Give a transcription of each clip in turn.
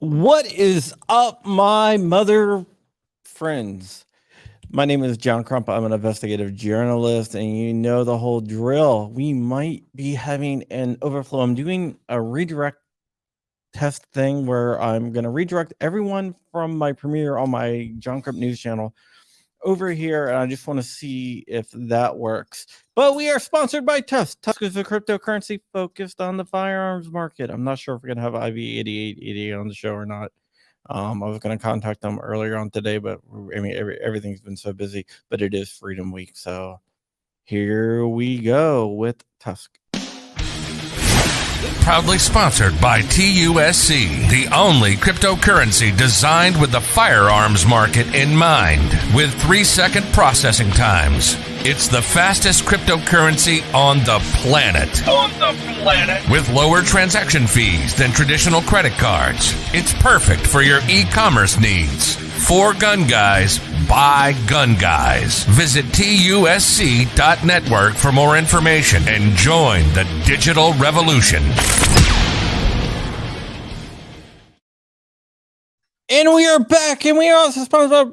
What is up, my mother friends? My name is John Crump. I'm an investigative journalist, and you know the whole drill. We might be having an overflow. I'm doing a redirect test thing where I'm going to redirect everyone from my premiere on my John Crump News channel over here, and I just want to see if that works. But we are sponsored by Tusk. Tusk is a cryptocurrency focused on the firearms market. I'm not sure if we're going to have IV8888 on the show or not. I was going to contact them earlier on today, but I mean, everything's been so busy. But it is Freedom Week, so here we go with Tusk. Proudly sponsored by TUSC, the only cryptocurrency designed with the firearms market in mind, with 3-second processing times. It's the fastest cryptocurrency on the planet. With lower transaction fees than traditional credit cards. It's perfect for your e-commerce needs. For gun guys, by gun guys. Visit TUSC.network for more information and join the digital revolution. And we are back, and we are also sponsored by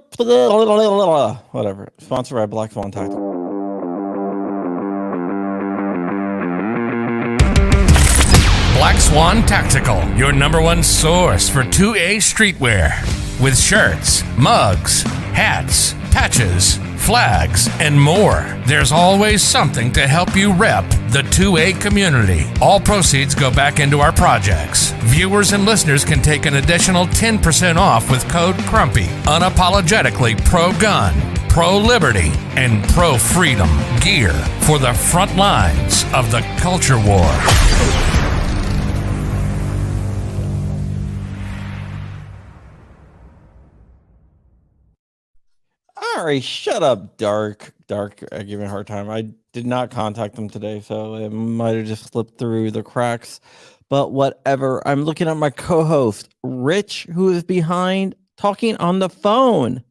whatever. Sponsored by Black Swan Tactical. Black Swan Tactical, your #1 source for 2A streetwear. With shirts, mugs, hats, patches, flags, and more. There's always something to help you rep the 2A community. All proceeds go back into our projects. Viewers and listeners can take an additional 10% off with code CRUMPY. Unapologetically pro-gun, pro-liberty, and pro-freedom gear for the front lines of the culture war. All right, shut up, Dark. I give me a hard time. I did not contact them today, so it might have just slipped through the cracks. But whatever. I'm looking at my co-host, Rich, who is behind talking on the phone.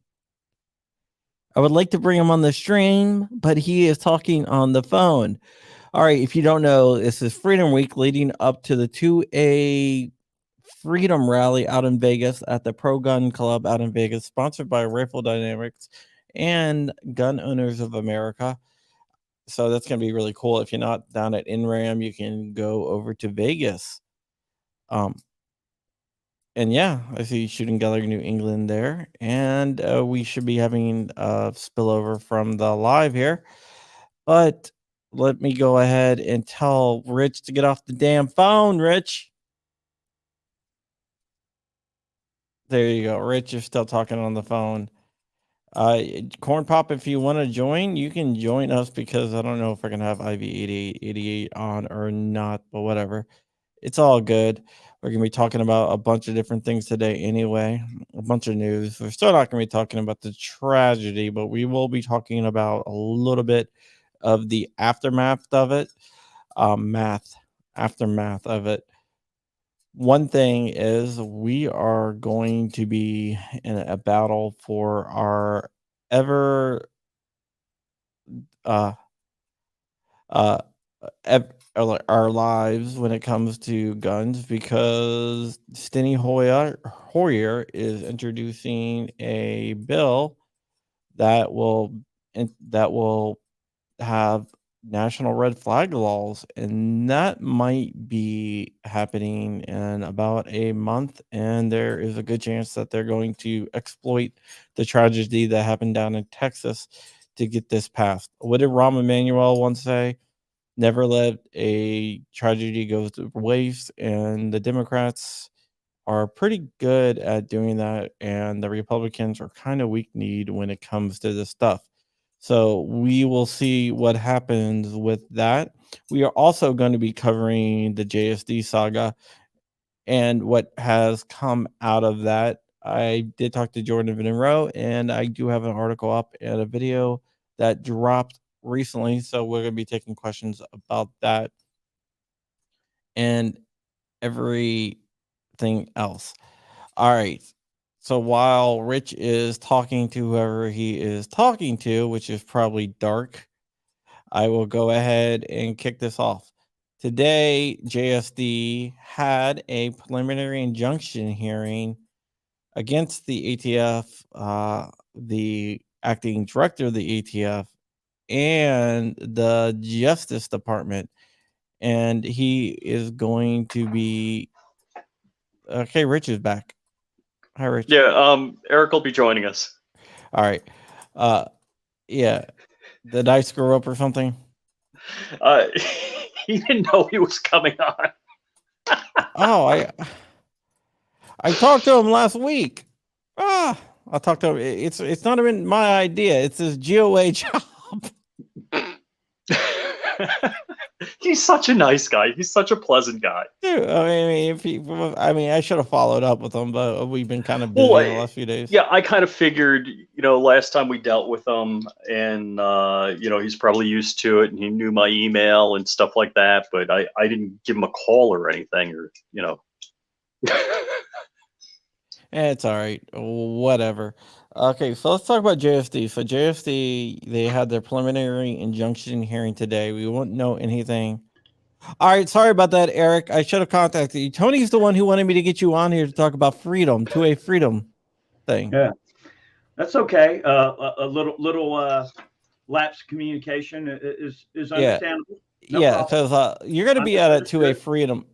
I would like to bring him on the stream, but he is talking on the phone. All right, if you don't know, this is Freedom Week leading up to the 2A Freedom Rally out in Vegas at the Pro Gun Club out in Vegas, sponsored by Rifle Dynamics and Gun Owners of America. So that's going to be really cool. If you're not down at NRAM, you can go over to Vegas. And yeah, I see Shooting Gallery New England there. And we should be having a spillover from the live here. But let me go ahead and tell Rich to get off the damn phone, Rich. There you go. Rich, you're still talking on the phone. Corn Pop, if you want to join, you can join us, because I don't know if we're going to have IV8888 on or not, but whatever. It's all good. We're going to be talking about a bunch of different things today anyway, a bunch of news. We're still not going to be talking about the tragedy, but we will be talking about a little bit of the aftermath of it. Aftermath of it. One thing is, we are going to be in a battle for our our lives when it comes to guns, because Steny Hoyer is introducing a bill that will have national red flag laws, and that might be happening in about a month, and there is a good chance that they're going to exploit the tragedy that happened down in Texas to get this passed. What did Rahm Emanuel once say? never let a tragedy go to waste, and the Democrats are pretty good at doing that, and the Republicans are kind of weak-kneed when it comes to this stuff. So we will see what happens with that. We are also going to be covering the JSD saga and what has come out of that. I did talk to Jordan Monroe, and I do have an article up and a video that dropped recently. So we're going to be taking questions about that and everything else. All right. So while Rich is talking to whoever he is talking to, which is probably Dark, I will go ahead and kick this off. Today, JSD had a preliminary injunction hearing against the ATF, the acting director of the ATF, and the Justice Department. And he is going to be okay. Rich is back. Hi, Rich. Yeah, Eric will be joining us. All right. Yeah. Did I screw up or something? He didn't know he was coming on. Oh, I talked to him last week. I talked to him. It's not even my idea. It's his GOA job. He's such a nice guy. He's such a pleasant guy. Dude, I should have followed up with him, but we've been kind of busy in the last few days. Yeah, I kind of figured, last time we dealt with him, and he's probably used to it, and he knew my email and stuff like that. But I didn't give him a call or anything, or It's all right. Whatever. Okay, so let's talk about JSD. So JSD, they had their preliminary injunction hearing today. We won't know anything. All right, sorry about that, Eric. I should have contacted you. Tony's the one who wanted me to get you on here to talk about freedom, to a freedom thing. Yeah, that's okay. A little lapse communication is understandable. Yeah, because you're going to be at a to a freedom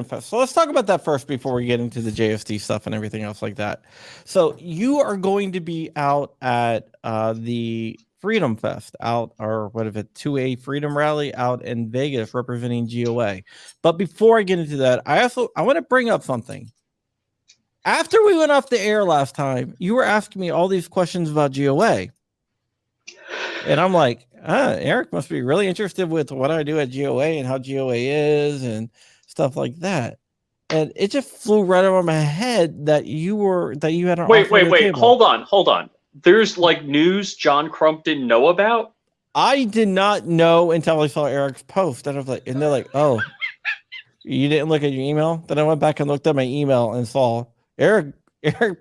fest. So let's talk about that first before we get into the JSD stuff and everything else like that. So you are going to be out at the Freedom Fest to a freedom rally out in Vegas representing GOA. But before I get into that, I want to bring up something. After we went off the air last time, you were asking me all these questions about GOA. And I'm like, Eric must be really interested with what I do at GOA and how GOA is and stuff like that. And it just flew right over my head that you had an wait, hold on. There's news John Crump didn't know about? I did not know until I saw Eric's post. And I was like, and they're like, oh, you didn't look at your email? Then I went back and looked at my email and saw Eric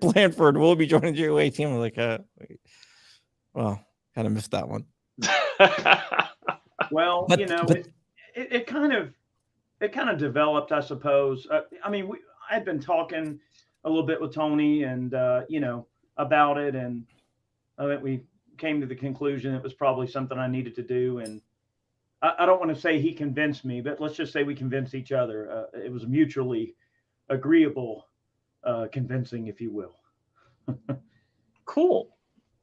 Blanford will be joining the GOA team. I was like, wait. Well, kind of missed that one. Well, it kind of developed, I suppose. I had been talking a little bit with Tony and about it, and we came to the conclusion it was probably something I needed to do. And I don't want to say he convinced me, but let's just say we convinced each other. It was mutually agreeable convincing, if you will. Cool.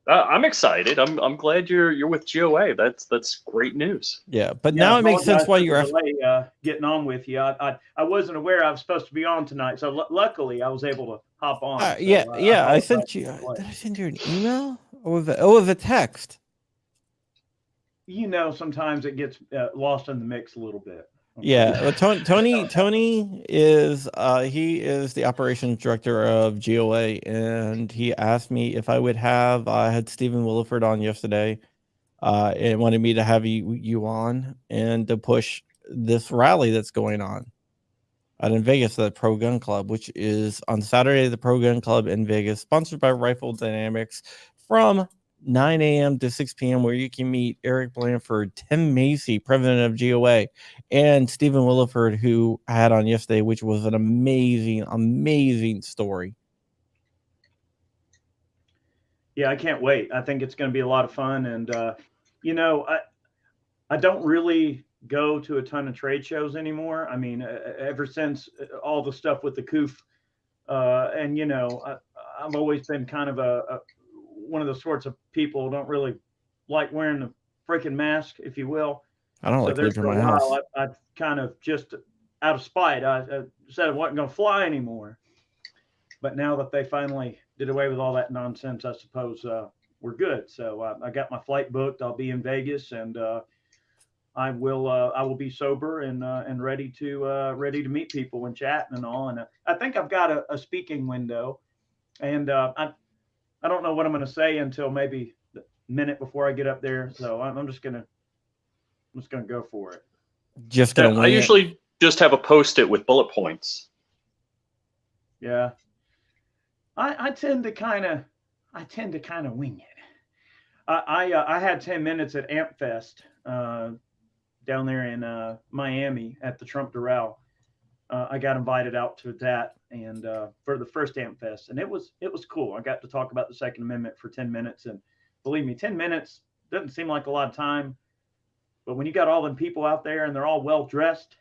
I'm excited. I'm glad you're with GOA. That's great news. Yeah, but now it makes sense why you're getting on with you. I wasn't aware I was supposed to be on tonight, so luckily I was able to hop on. I sent you. Did I send you an email or was it a text? Sometimes it gets lost in the mix a little bit. Yeah, Tony is he is the operations director of GOA, and he asked me if I would have. I had Stephen Williford on yesterday, and wanted me to have you on and to push this rally that's going on out in Vegas, the Pro Gun Club, which is on Saturday. The Pro Gun Club in Vegas, sponsored by Rifle Dynamics, from 9 a.m. to 6 p.m., where you can meet Eric Blanford, Tim Macy, president of GOA, and Stephen Williford, who I had on yesterday, which was an amazing, amazing story. Yeah, I can't wait. I think it's going to be a lot of fun. And, I don't really go to a ton of trade shows anymore. I mean, ever since all the stuff with the COOF, and, I've always been kind of one of the sorts of people who don't really like wearing the freaking mask, if you will. I don't So like there's leaving for a my house. while I kind of just out of spite, I said I wasn't going to fly anymore. But now that they finally did away with all that nonsense, I suppose we're good. So I got my flight booked. I'll be in Vegas, and I will be sober and ready to meet people and chat and all. And I think I've got a speaking window, and I don't know what I'm going to say until maybe the minute before I get up there. So I'm just gonna go for it. Just Yeah, gonna I wing it. usually just have a post-it with bullet points. Yeah, I tend to kind of wing it. I had 10 minutes at Amp Fest down there in Miami at the Trump Doral. I got invited out to that and for the first Amp Fest, and it was cool. I got to talk about the Second Amendment for 10 minutes, and believe me, 10 minutes doesn't seem like a lot of time, but when you got all them people out there and they're all well dressed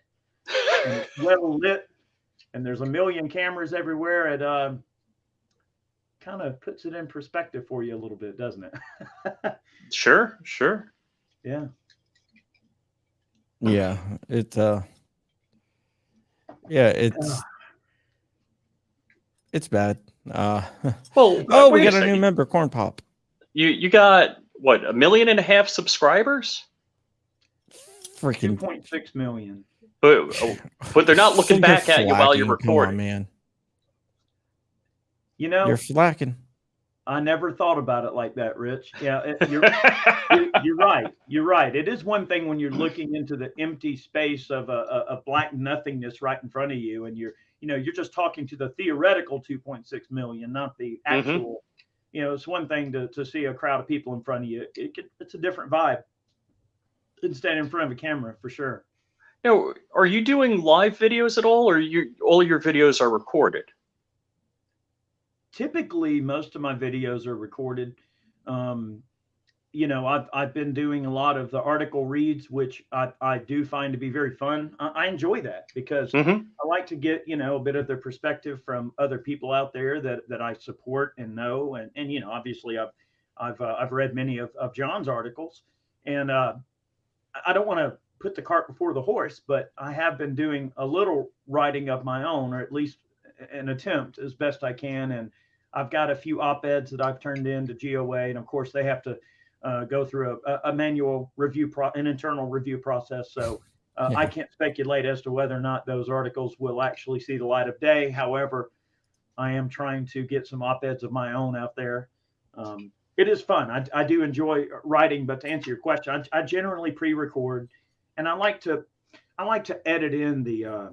and well lit, and there's a million cameras everywhere, it kind of puts it in perspective for you a little bit, doesn't it? Sure. Yeah. Yeah, it's it's bad. Well, oh, we wait a got a new second. member, Corn Pop. You got what, 1.5 million subscribers? Freaking 2.6 million. But they're not looking Think you're back at you while you're flacking. Come on, recording. man. You know, You're slacking. I never thought about it like that, Rich. Yeah, you're right. You're right. It is one thing when you're looking into the empty space of a black nothingness right in front of you, and you're just talking to the theoretical 2.6 million, not the actual. It's one thing to see a crowd of people in front of you. It's a different vibe than standing in front of a camera, for sure. Are you doing live videos at all, or all your videos are recorded? Typically, most of my videos are recorded. I've been doing a lot of the article reads, which I do find to be very fun. I enjoy that because I like to get a bit of their perspective from other people out there that I support and know, and obviously I've read many of John's articles, and I don't want to put the cart before the horse, but I have been doing a little writing of my own, or at least an attempt as best I can. And I've got a few op-eds that I've turned in to GOA, and of course they have to go through a manual review, an internal review process. So I can't speculate as to whether or not those articles will actually see the light of day. However, I am trying to get some op-eds of my own out there. It is fun. I do enjoy writing, but to answer your question, I generally pre-record, and I like to edit in the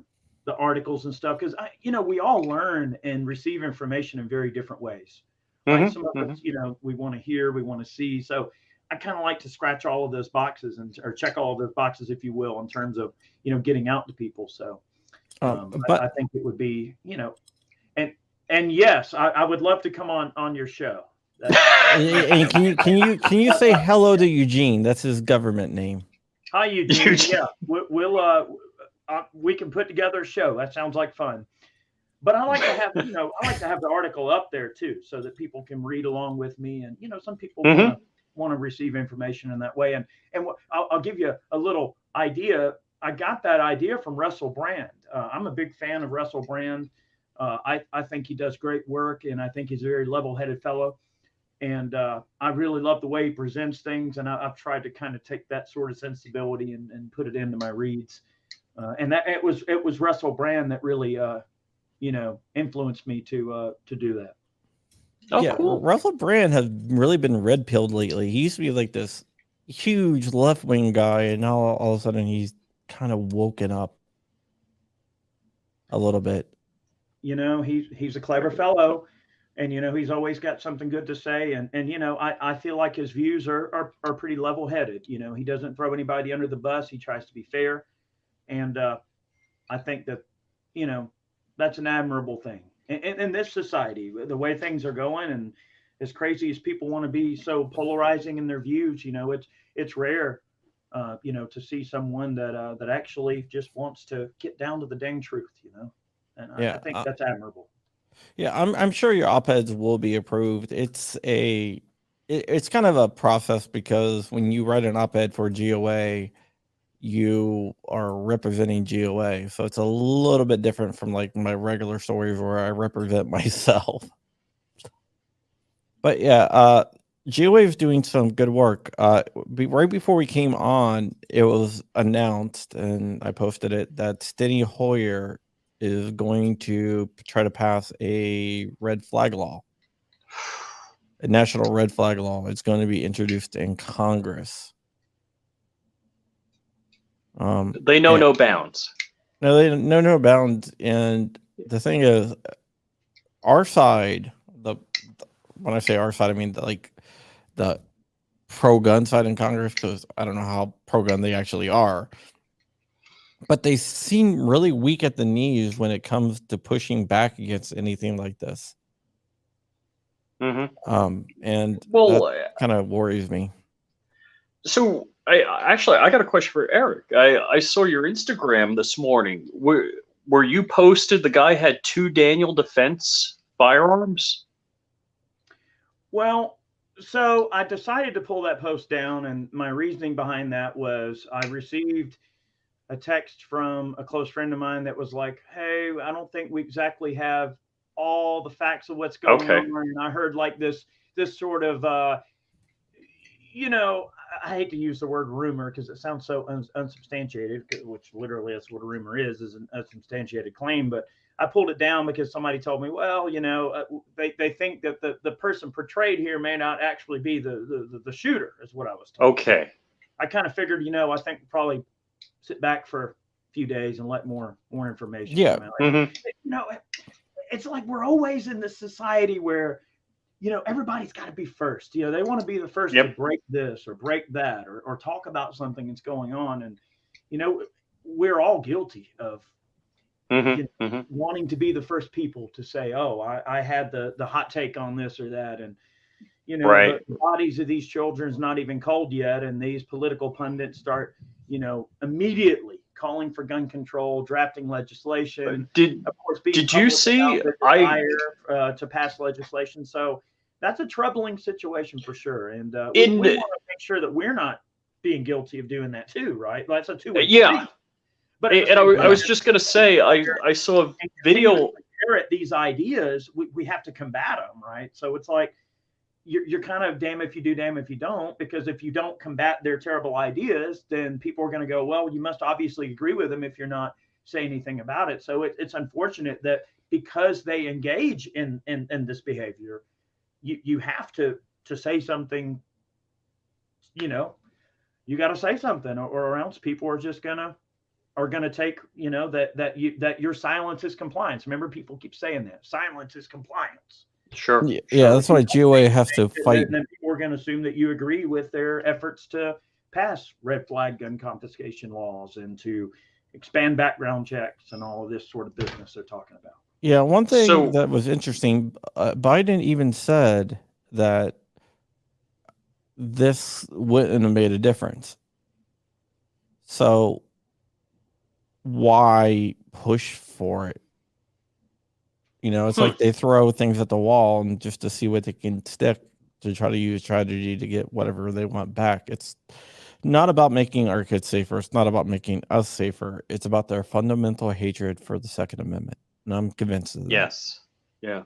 articles and stuff, because we all learn and receive information in very different ways. Right? Some of us, we want to hear, we want to see. So I kind of like to scratch all of those boxes or check all of those boxes, if you will, in terms of getting out to people. So but I think it would be and yes, I would love to come on your show. And can you say hello to Eugene? That's his government name. Hi, Eugene. Yeah, we can put together a show. That sounds like fun. But I like to have the article up there too, so that people can read along with me. And some people want to receive information in that way. And I'll give you a little idea. I got that idea from Russell Brand. I'm a big fan of Russell Brand. I think he does great work, and I think he's a very level-headed fellow. And I really love the way he presents things, and I've tried to kind of take that sort of sensibility and put it into my reads. And that it was Russell Brand that really influenced me to do that. Oh, yeah, cool. Russell Brand has really been red pilled lately. He used to be like this huge left wing guy, and now all of a sudden he's kind of woken up a little bit. He's a clever fellow, and he's always got something good to say, and I feel like his views are pretty level headed. He doesn't throw anybody under the bus. He tries to be fair, and I think that that's an admirable thing in this society, the way things are going, and as crazy as people want to be so polarizing in their views. It's rare to see someone that actually just wants to get down to the dang truth. And I think that's admirable. Yeah, I'm sure your op-eds will be approved. It's kind of a process, because when you write an op-ed for GOA, you are representing GOA. So it's a little bit different from like my regular stories where I represent myself. But yeah, GOA is doing some good work. Right before we came on, it was announced, and I posted it, that Steny Hoyer is going to try to pass a red flag law, a national red flag law. It's going to be introduced in Congress. They know no bounds. No, they know no bounds. And the thing is, our side, when I say our side, I mean the pro-gun side in Congress, because I don't know how pro-gun they actually are, but they seem really weak at the knees when it comes to pushing back against anything like this. Mm-hmm. And well, that kind of worries me. So I got a question for Eric. I saw your Instagram this morning where you posted the guy had 2 Daniel Defense firearms. Well, so I decided to pull that post down, and my reasoning behind that was I received a text from a close friend of mine that was like, "Hey, I don't think we exactly have all the facts of what's going on." And I heard like this sort of, you know, I hate to use the word rumor because it sounds so unsubstantiated, which literally that's what a rumor is an unsubstantiated claim. But I pulled it down because somebody told me, well, you know, they think that the person portrayed here may not actually be the shooter, is what I was told. Okay. I kind of figured, you know, I think probably sit back for a few days and let more information come out. Mm-hmm. You know, it's like we're always in this society where, you know, everybody's got to be first. You know, they want to be the first to break this or break that or talk about something that's going on. And, you know, we're all guilty of you know, wanting to be the first people to say, oh, I had the hot take on this or that. And, you know, the bodies of these children's not even cold yet. And these political pundits start, you know, immediately calling for gun control, drafting legislation. Of course, did you see to pass legislation? So that's a troubling situation for sure. And we want to make sure that we're not being guilty of doing that too, right? That's a two-way street. But and I was just going to say, I saw a video. At these ideas, we have to combat them, right? So it's like you're kind of damn if you do, damn if you don't, because if you don't combat their terrible ideas, then people are going to go, well, you must obviously agree with them if you're not saying anything about it. So it's unfortunate that because they engage in this behavior, you have to say something. You know, you got to say something, or else people are just gonna take, you know, that your silence is compliance. Remember, people keep saying that silence is compliance. Sure. Yeah, that's why GOA has to fight. And then people are going to assume that you agree with their efforts to pass red flag gun confiscation laws and to expand background checks and all of this sort of business they're talking about. Yeah, one thing that was interesting, Biden even said that this wouldn't have made a difference. So why push for it? You know, it's like they throw things at the wall and just to see what they can stick, to try to use strategy to get whatever they want back. It's not about making our kids safer. It's not about making us safer. It's about their fundamental hatred for the Second Amendment. And I'm convinced of that. Yes. Yeah.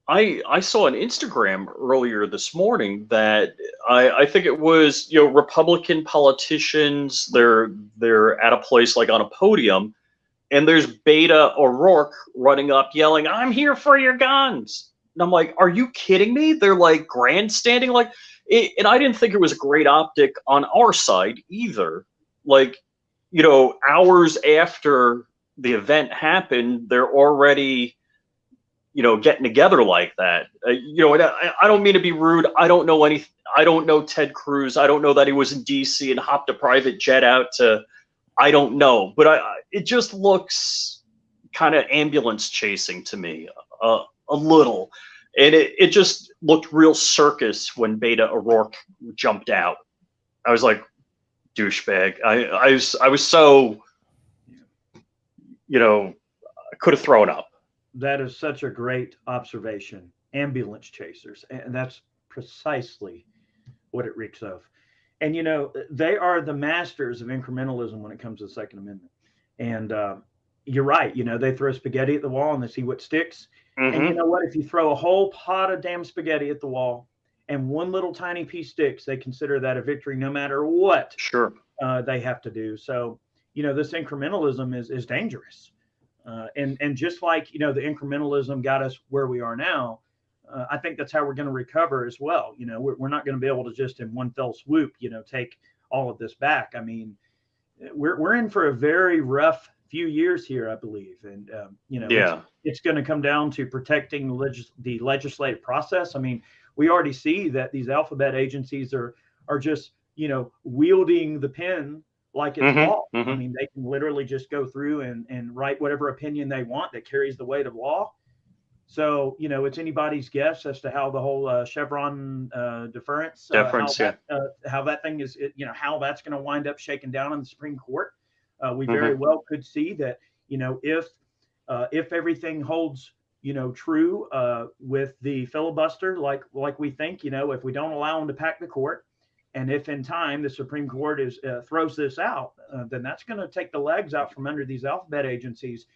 I saw on Instagram earlier this morning that I think it was, you know, Republican politicians, they're at a place like on a podium, and there's Beta O'Rourke running up yelling, "I'm here for your guns." And I'm like, are you kidding me? They're like grandstanding like it, and I didn't think it was a great optic on our side either. Like, you know, hours after the event happened, they're already, you know, getting together like that. You know, and I don't mean to be rude. I don't know anything. I don't know Ted Cruz. I don't know that he was in D.C. and hopped a private jet out to, I don't know. But it just looks kind of ambulance chasing to me a little. And it just looked real circus when Beta O'Rourke jumped out. I was like, douchebag. I was so, you know, I could have thrown up. That is such a great observation. Ambulance chasers. And that's precisely what it reeks of. And, they are the masters of incrementalism when it comes to the Second Amendment. And you're right. They throw spaghetti at the wall and they see what sticks. And you know what? If you throw a whole pot of damn spaghetti at the wall and one little tiny piece sticks, they consider that a victory no matter what Sure. they have to do. So, this incrementalism is dangerous. And just like, the incrementalism got us where we are now, I think that's how we're going to recover as well. We're not going to be able to just in one fell swoop, take all of this back. I mean, we're in for a very rough few years here, I believe. And, it's going to come down to protecting the legislative process. I mean, we already see that these alphabet agencies are just, wielding the pen like it's law. I mean, they can literally just go through and write whatever opinion they want that carries the weight of law. So, it's anybody's guess as to how the whole Chevron deference, how that thing is, how that's going to wind up shaking down in the Supreme Court. We very well could see that, if everything holds, true with the filibuster, like we think, if we don't allow them to pack the court, and if in time the Supreme Court throws this out, then that's going to take the legs out from under these alphabet agencies.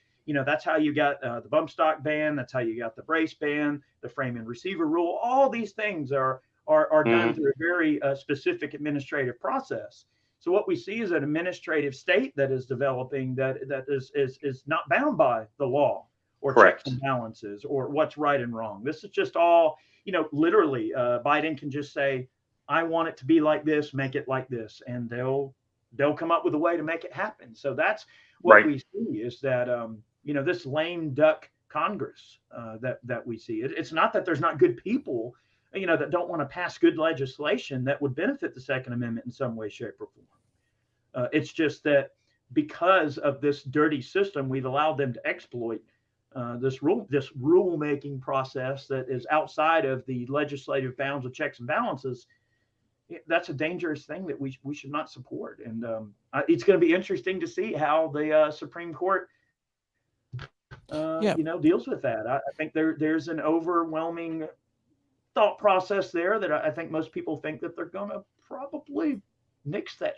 That's how you got the bump stock ban. That's how you got the brace ban, the frame and receiver rule. All these things are done through a very specific administrative process. So what we see is an administrative state that is developing that is not bound by the law or checks and balances or what's right and wrong. This is just all, literally Biden can just say, I want it to be like this, make it like this, and they'll come up with a way to make it happen. So that's what we see is that, this lame duck Congress that we see. It's not that there's not good people, that don't want to pass good legislation that would benefit the Second Amendment in some way, shape, or form. It's just that because of this dirty system, we've allowed them to exploit this rulemaking process that is outside of the legislative bounds of checks and balances. That's a dangerous thing that we should not support. And it's going to be interesting to see how the Supreme Court deals with that. I think there's an overwhelming thought process there that I think most people think that they're going to probably nix that,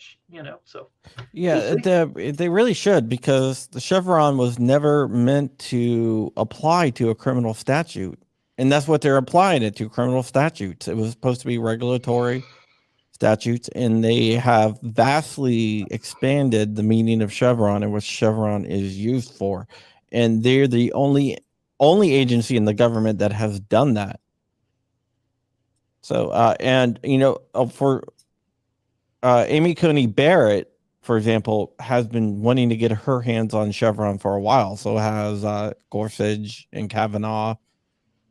so. Yeah, they really should, because the Chevron was never meant to apply to a criminal statute. And that's what they're applying it to, criminal statutes. It was supposed to be regulatory statutes, and they have vastly expanded the meaning of Chevron and what Chevron is used for. And they're the only agency in the government that has done that. So, for Amy Coney Barrett, for example, has been wanting to get her hands on Chevron for a while. So has Gorsuch and Kavanaugh.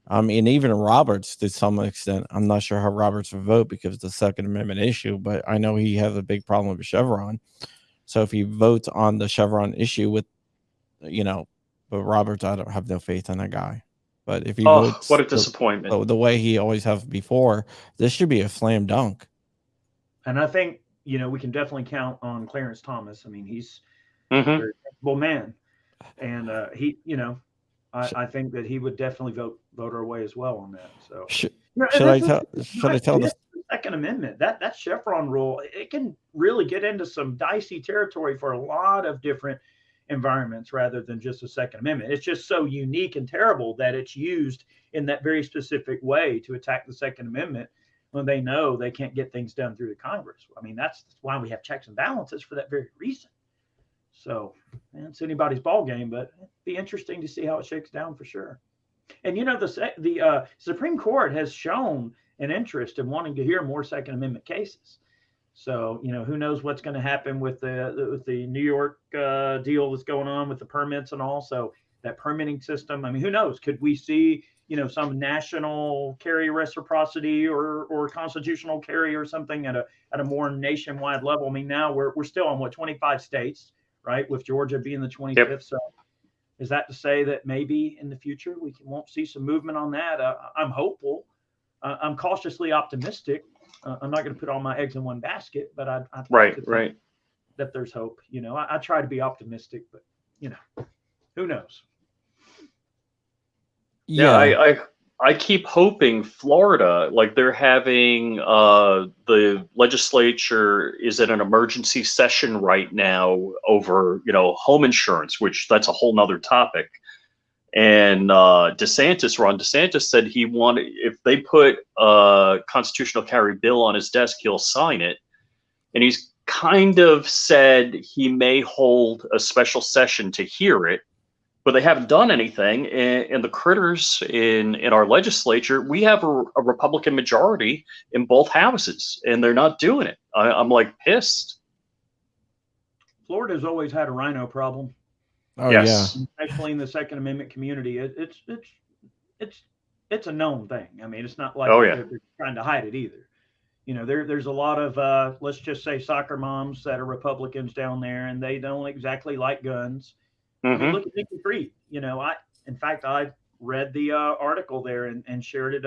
And even Roberts to some extent. I'm not sure how Roberts will vote because it's a Second Amendment issue, but I know he has a big problem with Chevron. So if he votes on the Chevron issue with, but Roberts, I don't have no faith in that guy. But if he votes, what a disappointment. The way he always has before, this should be a slam dunk. And I think, we can definitely count on Clarence Thomas. I mean, he's a very capable man. And I think that he would definitely vote our way as well on that. So should I tell the Second Amendment, that Chevron rule, it can really get into some dicey territory for a lot of different environments rather than just the Second Amendment. It's just so unique and terrible that it's used in that very specific way to attack the Second Amendment when they know they can't get things done through the Congress. I mean, that's why we have checks and balances, for that very reason. So it's anybody's ball game, but it'd be interesting to see how it shakes down for sure. And the Supreme Court has shown an interest in wanting to hear more Second Amendment cases. So who knows what's going to happen with the New York deal that's going on with the permits and all. So that permitting system. I mean, who knows? Could we see some national carry reciprocity or constitutional carry or something at a more nationwide level? I mean, now we're still on 25 states. Right, with Georgia being the 25th. Yep. So is that to say that maybe in the future we won't see some movement on that? I'm hopeful. I'm cautiously optimistic. I'm not going to put all my eggs in one basket, but I'd like to think that there's hope. I try to be optimistic, but who knows? Yeah, I keep hoping Florida, like they're having the legislature is in an emergency session right now over, home insurance, which that's a whole nother topic. And Ron DeSantis said he wanted, if they put a constitutional carry bill on his desk, he'll sign it. And he's kind of said he may hold a special session to hear it. But they haven't done anything, and the critters in our legislature, we have a Republican majority in both houses, and they're not doing it. I'm like pissed. Florida's always had a rhino problem. Oh yes. yeah, Especially in the Second Amendment community. It's a known thing. I mean, it's not like they're trying to hide it either. There's a lot of let's just say soccer moms that are Republicans down there, and they don't exactly like guns. I mean, look at Nikki Fried. In fact, I read the article there and shared it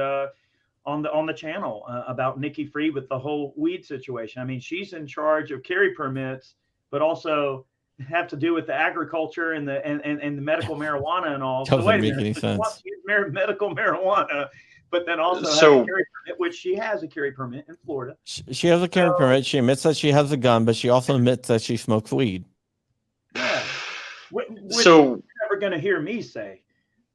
on the channel about Nikki Fried with the whole weed situation. I mean, she's in charge of carry permits, but also have to do with the agriculture and the medical marijuana and all. Doesn't make any sense. Medical marijuana, but then also has a carry permit, which she has a carry permit in Florida. She has a carry permit. She admits that she has a gun, but she also admits that she smokes weed. Yeah. You're never going to hear me say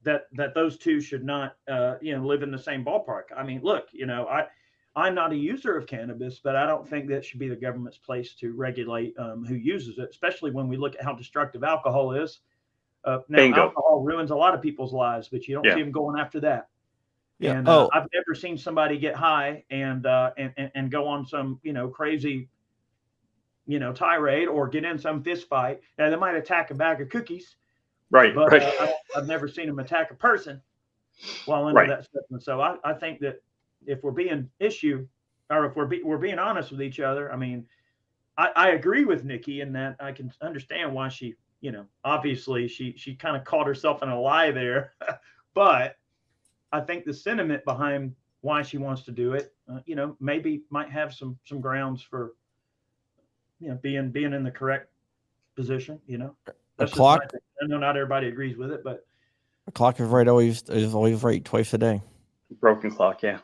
that those two should not, live in the same ballpark. I mean, look, I'm not a user of cannabis, but I don't think that should be the government's place to regulate who uses it, especially when we look at how destructive alcohol is. Now, alcohol ruins a lot of people's lives, but you don't see them going after that. Yeah. And I've never seen somebody get high and go on some, crazy tirade or get in some fist fight. Now, they might attack a bag of cookies, right? But right. I've never seen them attack a person while under that stuff. And so I think that if we're being if we're being honest with each other, I mean, I agree with Nikki in that I can understand why she, obviously she kind of caught herself in a lie there, but I think the sentiment behind why she wants to do it, maybe might have some grounds for. Being in the correct position, The clock. I know not everybody agrees with it, but the clock is always right twice a day. Broken clock, yeah.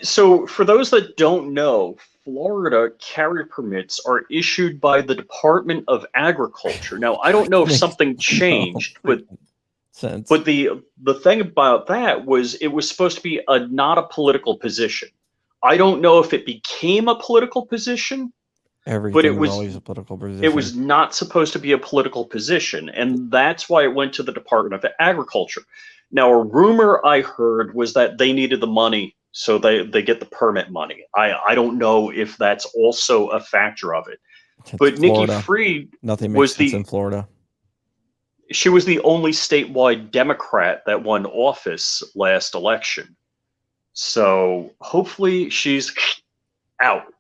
So for those that don't know, Florida carry permits are issued by the Department of Agriculture. Now, I don't know if something changed, but the thing about that was it was supposed to be not a political position. I don't know if it became a political position. But it was always a political position. It was not supposed to be a political position, and that's why it went to the Department of Agriculture. Now, a rumor I heard was that they needed the money, so they get the permit money. I don't know if that's also a factor of it. But Nikki Fried was in Florida. She was the only statewide Democrat that won office last election. So hopefully she's out.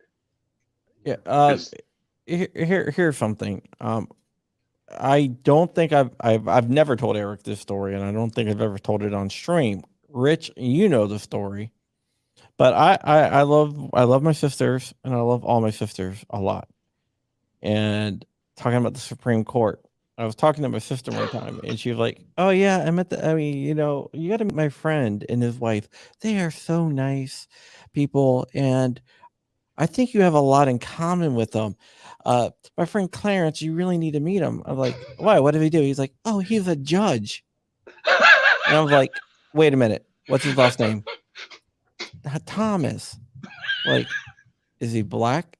Yeah. Here's something. I don't think I've never told Eric this story, and I don't think I've ever told it on stream. Rich, you know the story, but I love my sisters, and I love all my sisters a lot. And talking about the Supreme Court, I was talking to my sister one time, and she was like, "Oh yeah, you got to meet my friend and his wife. They are so nice people, and I think you have a lot in common with them. My friend Clarence, you really need to meet him." I'm like, "Why? What did he do?" He's like, "Oh, he's a judge." And I was like, "Wait a minute. What's his last name?" Thomas. Like, is he black?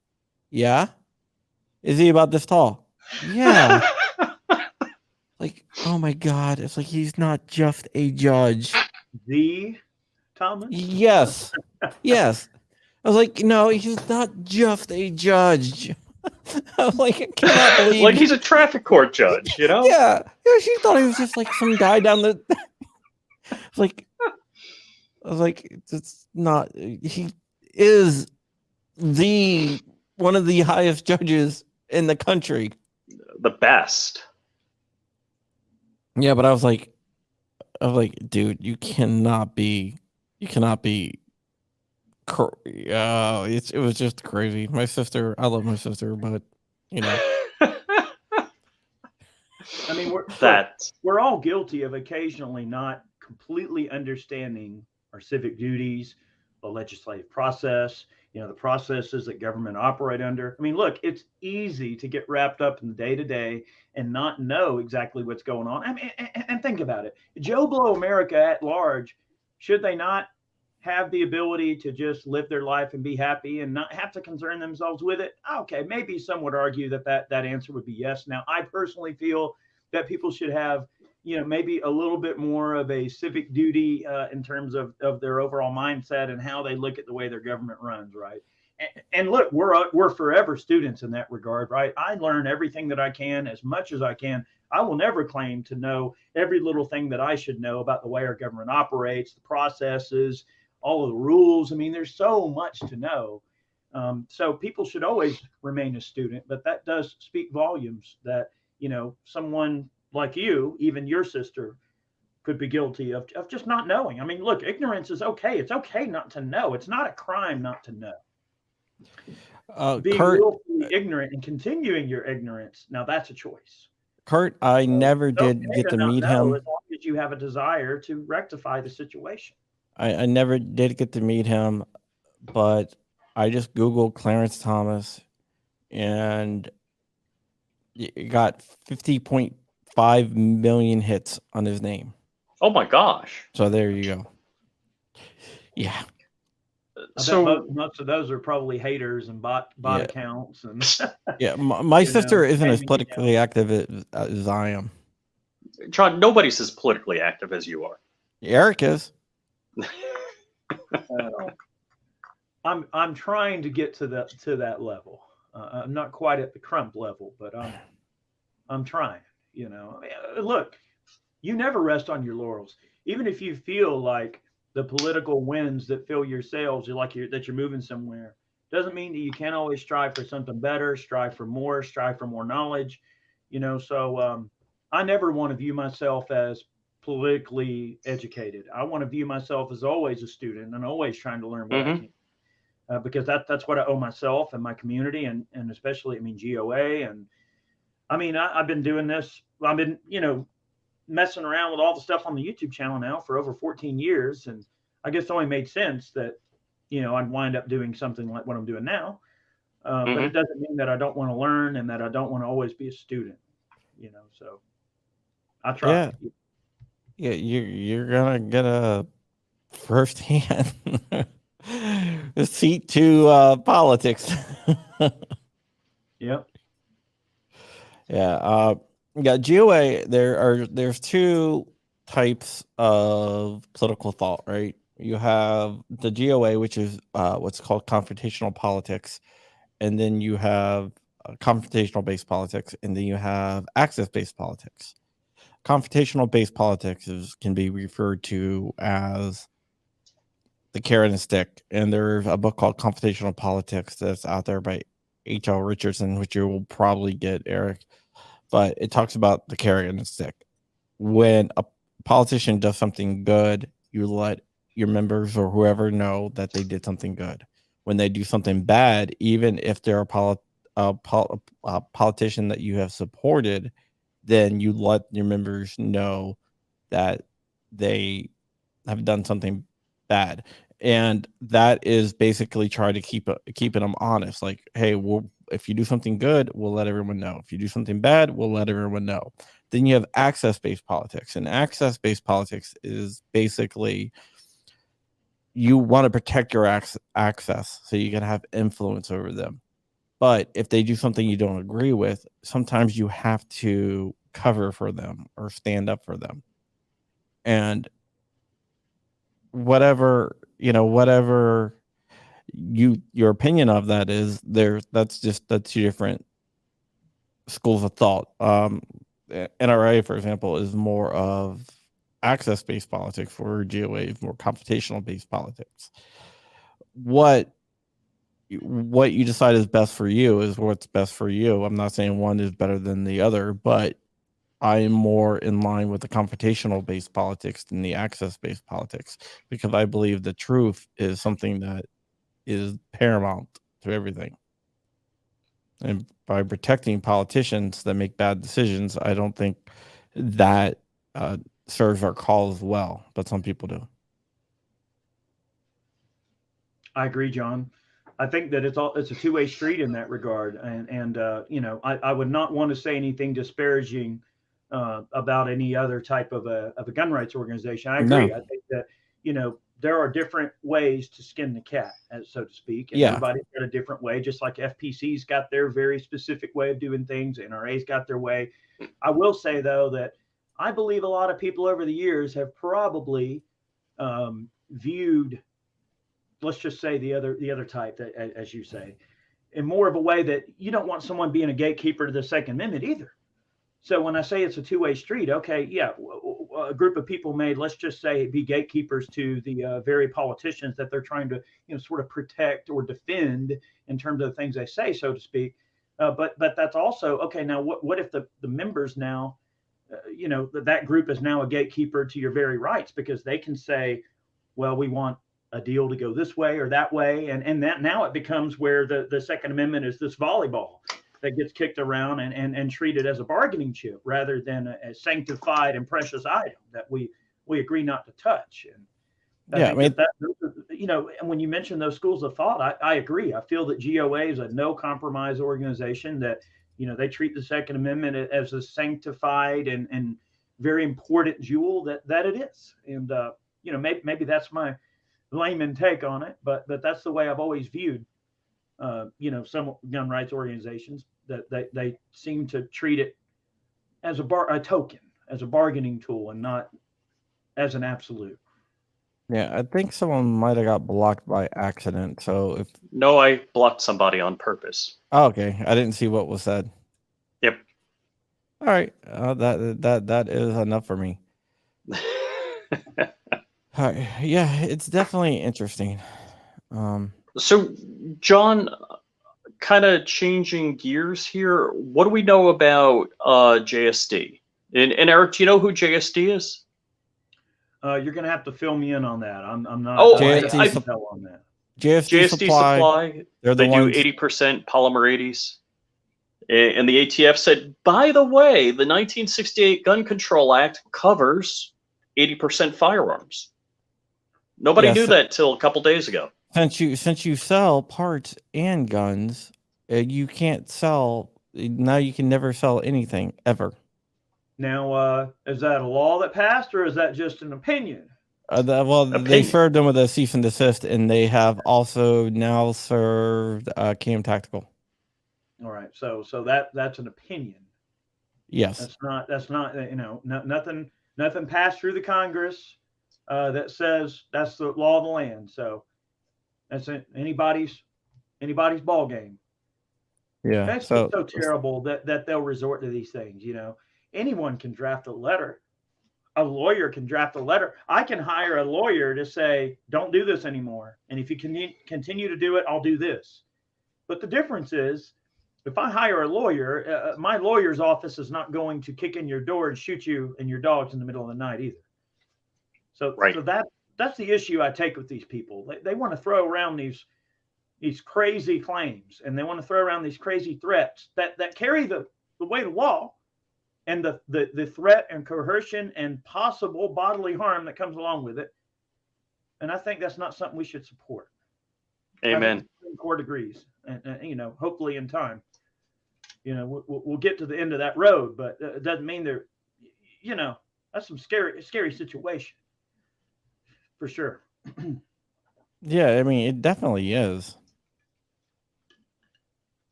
Yeah. Is he about this tall? Yeah. Like, oh my God. It's like he's not just a judge. The Thomas? Yes. Yes. I was like, no, he's not just a judge. I was like, I cannot believe. Like he's a traffic court judge, Yeah. She thought he was just like some guy down the. I was like, it's not. He is one of the highest judges in the country. The best. Yeah, but I was like, dude, you cannot be. It was just crazy. My sister, I love my sister, but I mean, we're all guilty of occasionally not completely understanding our civic duties, the legislative process, the processes that government operate under. I mean, look, it's easy to get wrapped up in the day to day and not know exactly what's going on. I mean, and think about it. Joe Blow America at large, should they not have the ability to just live their life and be happy and not have to concern themselves with it? Okay, maybe some would argue that answer would be yes. Now, I personally feel that people should have, maybe a little bit more of a civic duty in terms of their overall mindset and how they look at the way their government runs, right? And look, we're forever students in that regard, right? I learn everything that I can as much as I can. I will never claim to know every little thing that I should know about the way our government operates, the processes, all of the rules. I mean, there's so much to know. So people should always remain a student, but that does speak volumes that, someone like you, even your sister, could be guilty of just not knowing. I mean, look, ignorance is okay. It's okay not to know. It's not a crime not to know. Being Kurt, willfully ignorant and continuing your ignorance, now that's a choice. Kurt, I never did get to meet him. As long as you have a desire to rectify the situation. I never did get to meet him, but I just Googled Clarence Thomas and it got 50.5 million hits on his name. Oh my gosh. So there you go. Yeah. So most of those are probably haters and bot accounts. And yeah, my sister isn't as politically active as I am. John, nobody's as politically active as you are. Eric is. I'm trying to get to that level. I'm not quite at the Crump level, but I'm trying. I mean, look, you never rest on your laurels, even if you feel like the political winds that fill your sails, that you're moving somewhere. Doesn't mean that you can't always strive for something better, strive for more knowledge. So I never want to view myself as politically educated. I want to view myself as always a student and always trying to learn what I can, because that's what I owe myself and my community, and especially, GOA. And I mean, I've been doing this. I've been, messing around with all the stuff on the YouTube channel now for over 14 years. And I guess it only made sense that, I'd wind up doing something like what I'm doing now. But it doesn't mean that I don't want to learn and that I don't want to always be a student, so I try. Yeah, you're gonna get a firsthand seat to politics. Yep. Yeah. GOA. There's two types of political thought, right? You have the GOA, which is what's called confrontational politics, and then you have confrontational based politics, and then you have access based politics. Confrontational based politics can be referred to as the carrot and stick, and there's a book called Confrontational Politics that's out there by H.L. Richardson, which you will probably get, Eric. But it talks about the carrot and the stick. When a politician does something good, you let your members or whoever know that they did something good. When they do something bad, even if they're a politician that you have supported, then you let your members know that they have done something bad. And that is basically try to keeping them honest. Like, hey, if you do something good, we'll let everyone know. If you do something bad, we'll let everyone know. Then you have access-based politics. And access-based politics is basically you want to protect your access so you can have influence over them. But if they do something you don't agree with, sometimes you have to cover for them or stand up for them. And whatever your opinion of that is, that's two different schools of thought. NRA, for example, is more of access-based politics, where GOA is more confrontational-based politics. What you decide is best for you is what's best for you. I'm not saying one is better than the other, but I am more in line with the confrontational-based politics than the access-based politics, because I believe the truth is something that is paramount to everything. And by protecting politicians that make bad decisions, I don't think that serves our cause well, but some people do. I agree, John. I think that it's a two-way street in that regard, and I would not want to say anything disparaging about any other type of a gun rights organization. I No. agree. I think that there are different ways to skin the cat, as so to speak, and Yeah. everybody's got a different way. Just like FPC's got their very specific way of doing things, NRA's got their way. I will say though that I believe a lot of people over the years have probably viewed, let's just say the other type, that, as you say, in more of a way that you don't want someone being a gatekeeper to the Second Amendment either. So when I say it's a two-way street, okay, yeah, a group of people may, let's just say, be gatekeepers to the very politicians that they're trying to, sort of protect or defend in terms of the things they say, so to speak. But that's also okay. Now, what if the members now, that group is now a gatekeeper to your very rights, because they can say, well, we want a deal to go this way or that way, and that now it becomes where the Second Amendment is this volleyball that gets kicked around and treated as a bargaining chip rather than a sanctified and precious item that we agree not to touch. And I think and when you mention those schools of thought, I agree. I feel that GOA is a no compromise organization that they treat the Second Amendment as a sanctified and very important jewel that it is. And maybe that's my layman take on it, but that's the way I've always viewed some gun rights organizations, that they seem to treat it as a token, as a bargaining tool, and not as an absolute. Yeah, I think someone might have got blocked by accident. So No, I blocked somebody on purpose. Oh, okay, I didn't see what was said. Yep. All right, that is enough for me. Yeah, it's definitely interesting. So, John, kind of changing gears here, what do we know about JSD? And Eric, do you know who JSD is? You're going to have to fill me in on that. I'm not. Oh, JSD I tell on that. JSD Supply. They do 80% polymer 80s. And the ATF said, by the way, the 1968 Gun Control Act covers 80% firearms. Nobody knew that till a couple days ago. Since you sell parts and guns, you can't sell. Now you can never sell anything ever. Now, is that a law that passed, or is that just an opinion? They served them with a cease and desist, and they have also now served Cam Tactical. All right, so that's an opinion. Yes, that's not nothing passed through the Congress that says that's the law of the land. So that's anybody's ball game. Yeah, that's so terrible that they'll resort to these things. Anyone can draft a letter. A lawyer can draft a letter. I can hire a lawyer to say, don't do this anymore. And if you continue to do it, I'll do this. But the difference is, if I hire a lawyer, my lawyer's office is not going to kick in your door and shoot you and your dogs in the middle of the night either. So, right. So that's the issue I take with these people. They want to throw around these crazy claims, and they want to throw around these crazy threats that carry the weight of law, and the threat and coercion and possible bodily harm that comes along with it. And I think that's not something we should support. Amen. The court agrees, and hopefully in time, we'll get to the end of that road. But it doesn't mean that's some scary situation for sure. Yeah, I mean, it definitely is.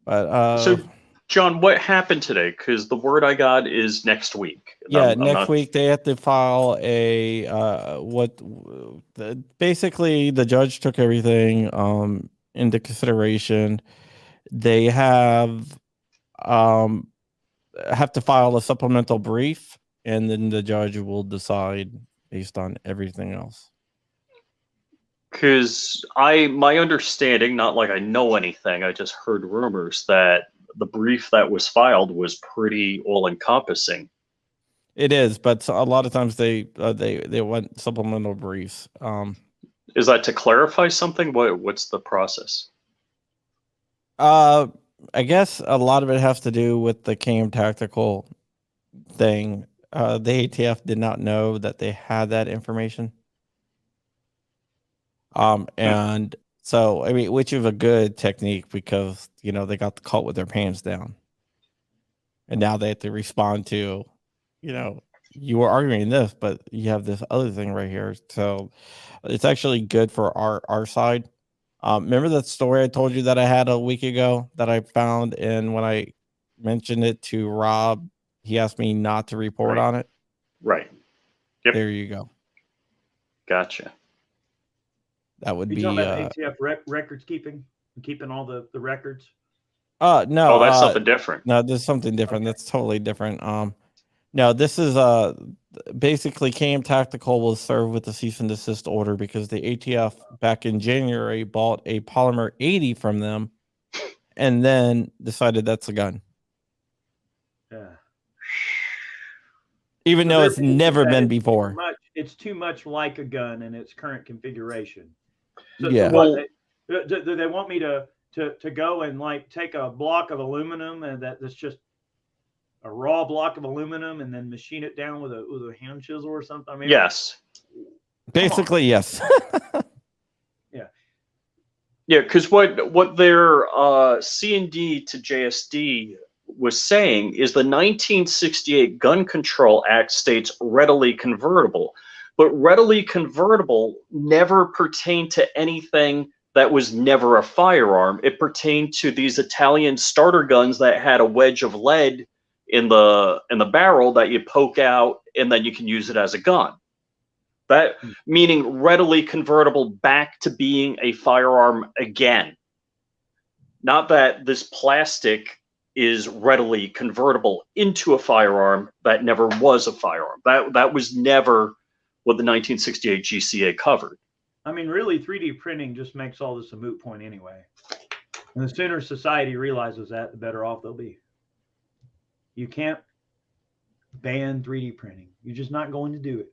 But so, John, what happened today? Because the word I got is next week. Yeah, next week they have to file basically the judge took everything into consideration. They have to file a supplemental brief, and then the judge will decide based on everything else. Because my understanding, not like I know anything, I just heard rumors that the brief that was filed was pretty all-encompassing. It is, but a lot of times they want supplemental briefs. Is that to clarify something? What's the process? I guess a lot of it has to do with the Cam Tactical thing. The ATF did not know that they had that information. And So, I mean, which is a good technique because, you know, they got caught with their pants down. And now they have to respond to, you know, you were arguing this, but you have this other thing right here. So it's actually good for our side. Remember that story I told you that I had a week ago that I found, and when I mentioned it to Rob, he asked me not to report on it. Right. Yep. There you go. Gotcha. That would You be talking about ATF records keeping all the records? no. Oh, that's something different. No, there's something different. Okay. That's totally different. No, this is basically KM Tactical was served with a cease and desist order because the ATF back in January bought a Polymer 80 from them and then decided that's a gun. Yeah. Even though it's never been before. It's too much like a gun in its current configuration. So, yeah. So do they want me to go and like take a block of aluminum and that's just a raw block of aluminum and then machine it down with a hand chisel or something? I mean, yes. Basically, yes. Yeah. Yeah, because what their C&D to JSD was saying is the 1968 Gun Control Act states readily convertible, but readily convertible never pertained to anything that was never a firearm. It pertained to these Italian starter guns that had a wedge of lead in the barrel that you poke out and then you can use it as a gun. That meaning readily convertible back to being a firearm again. Not that this plastic is readily convertible into a firearm that never was a firearm. That was never what the 1968 GCA covered. I mean, really, 3D printing just makes all this a moot point anyway. And the sooner society realizes that, the better off they'll be. You can't ban 3D printing. You're just not going to do it.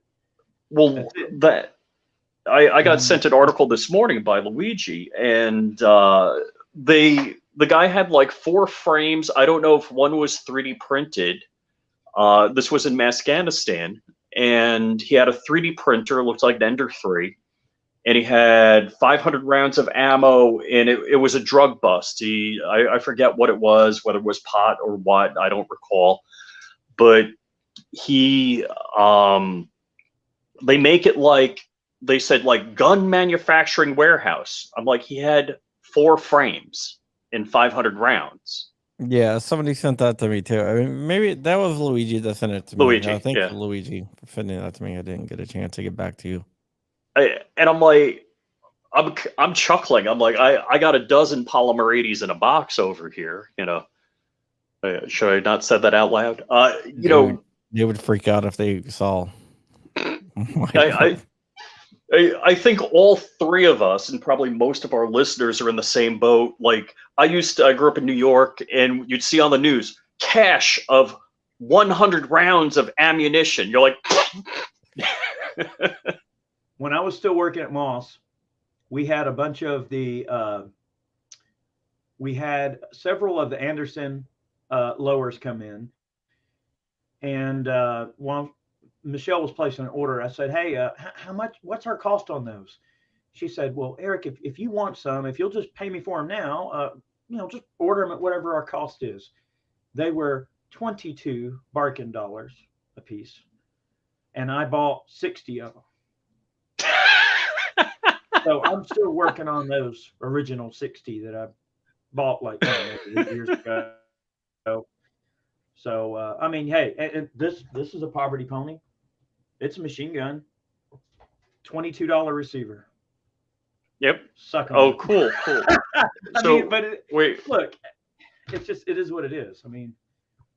Well, I got sent an article this morning by Luigi, and the guy had like 4 frames. I don't know if one was 3D printed. This was in Afghanistan, and he had a 3D printer, looked like an Ender 3, and he had 500 rounds of ammo, and it was a drug bust. I forget what it was, whether it was pot or what, I don't recall, but he they make it like they said like gun manufacturing warehouse. I'm like, he had 4 frames and 500 rounds. Yeah, somebody sent that to me too. I mean, maybe that was Luigi that sent it to me. Luigi, Thank yeah. you, Luigi, for sending that to me. I didn't get a chance to get back to you. And I'm like, I'm chuckling. I'm like, I got a dozen Polymer 80s in a box over here. You know, should I not said that out loud? You know, they would freak out if they saw. I think all 3 of us and probably most of our listeners are in the same boat. Like I grew up in New York, and you'd see on the news cache of 100 rounds of ammunition. You're like, when I was still working at Moss, we had a bunch of we had several of the Anderson lowers come in, and while Michelle was placing an order, I said, "Hey, what's our cost on those?" She said, "Well, Eric, if you want some, if you'll just pay me for them now, just order them at whatever our cost is." They were 22 Barkin dollars a piece, and I bought 60 of them. So I'm still working on those original 60 that I bought like 8 years ago. So I mean, hey, this is a poverty pony. It's a machine gun. $22 receiver. Yep. Suck 'em. Oh, cool. Wait. Look, it is what it is. I mean.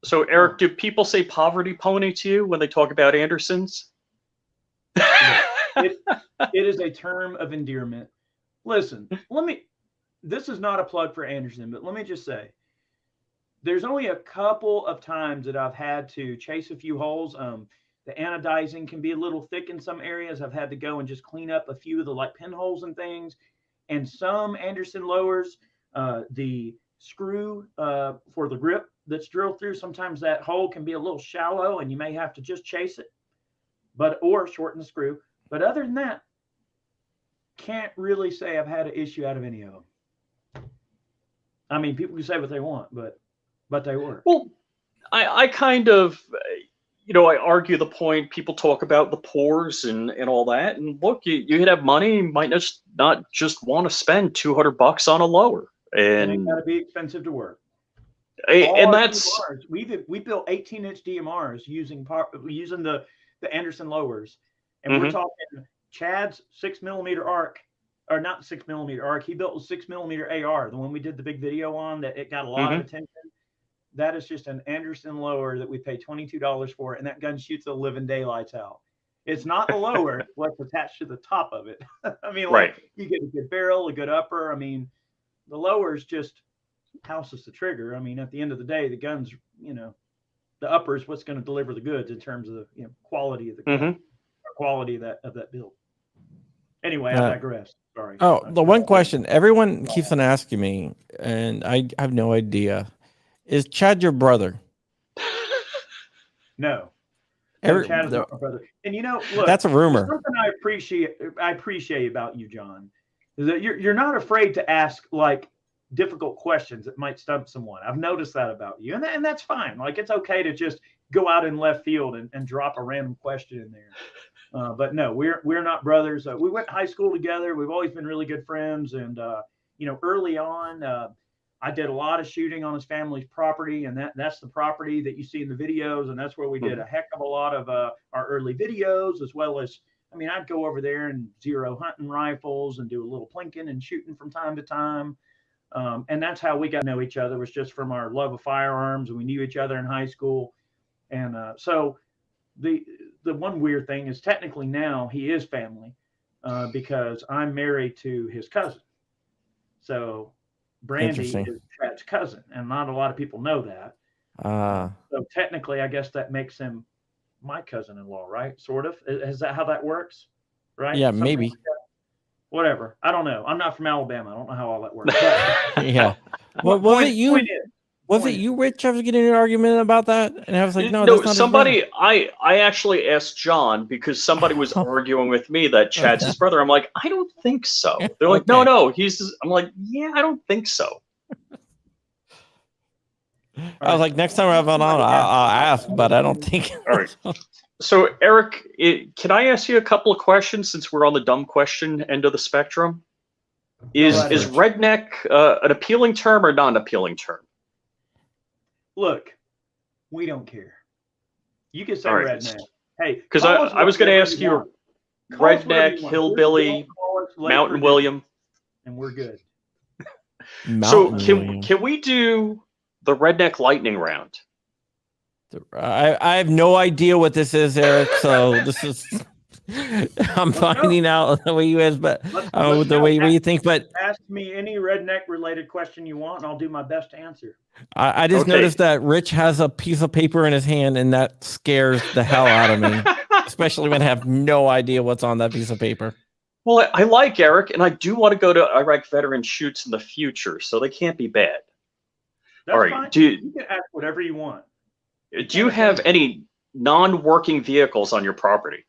So Eric, do people say poverty pony to you when they talk about Andersons? It is a term of endearment. Listen, this is not a plug for Anderson, but let me just say, there's only a couple of times that I've had to chase a few holes. The anodizing can be a little thick in some areas. I've had to go and just clean up a few of the like pinholes and things. And some Anderson lowers, the screw for the grip that's drilled through, sometimes that hole can be a little shallow and you may have to just chase it, or shorten the screw. But other than that, can't really say I've had an issue out of any of them. I mean, people can say what they want, but they work. Well, I kind of, I argue the point. People talk about the pores and all that. And look, you could have money, you might not just want to spend $200 on a lower. And it And got to be expensive to work. and that's DMRs, we built 18-inch DMRs using the Anderson lowers, and we're talking Chad's 6mm arc, or not 6mm arc. He built a 6mm AR, the one we did the big video on that it got a lot of attention. That is just an Anderson lower that we pay $22 for, and that gun shoots the living daylights out. It's not the lower, what's attached to the top of it. I mean, like you get a good barrel, a good upper. I mean, the lower's just houses the trigger. I mean, at the end of the day, the gun's, the upper is what's going to deliver the goods in terms of the quality of the gun, or quality of that build. Anyway, I digress. Sorry. Oh, the one question everyone keeps on asking me, and I have no idea. Is Chad your brother? No. Chad is not my brother. And look, that's a rumor. Something I appreciate about you, John, is that you're not afraid to ask like difficult questions that might stump someone. I've noticed that about you, and that's fine. Like, it's okay to just go out in left field and drop a random question in there. But no, we're not brothers. We went to high school together. We've always been really good friends, and early on. I did a lot of shooting on his family's property, and that's the property that you see in the videos, and that's where we did a heck of a lot of our early videos, as well as, I'd go over there and zero hunting rifles and do a little plinking and shooting from time to time. And that's how we got to know each other, was just from our love of firearms, and we knew each other in high school. And so the one weird thing is technically now he is family because I'm married to his cousin. So Brandy is Chad's cousin, and not a lot of people know that. So technically, I guess that makes him my cousin-in-law, right? Sort of. Is that how that works? Right? Yeah, Something maybe. Like whatever. I don't know. I'm not from Alabama. I don't know how all that works. But yeah. Well, was it you, Rich? I was getting in an argument about that, and I was like, no, that's not somebody. I actually asked John because somebody was arguing with me that Chad's his brother. I'm like, I don't think so. They're like, no, he's. I'm like, yeah, I don't think so. I was like, next time I have on, I'll ask, but I don't think. All right. So, Eric, can I ask you a couple of questions since we're on the dumb question end of the spectrum? Is redneck an appealing term or not an appealing term? Look, we don't care. You can say redneck. Hey, because I was going to ask you redneck, hillbilly, Mountain William, and we're good. So can we do the redneck lightning round? I have no idea what this is, Eric. So this is I'm finding out the way you ask, but the way you think. But ask me any redneck related question you want, and I'll do my best to answer. I just noticed that Rich has a piece of paper in his hand, and that scares the hell out of me, especially when I have no idea what's on that piece of paper. Well, I like Eric, and I do want to go to Iraq veteran shoots in the future, so they can't be bad. That's all right. Fine. You can ask whatever you want. Do you have any non-working vehicles on your property?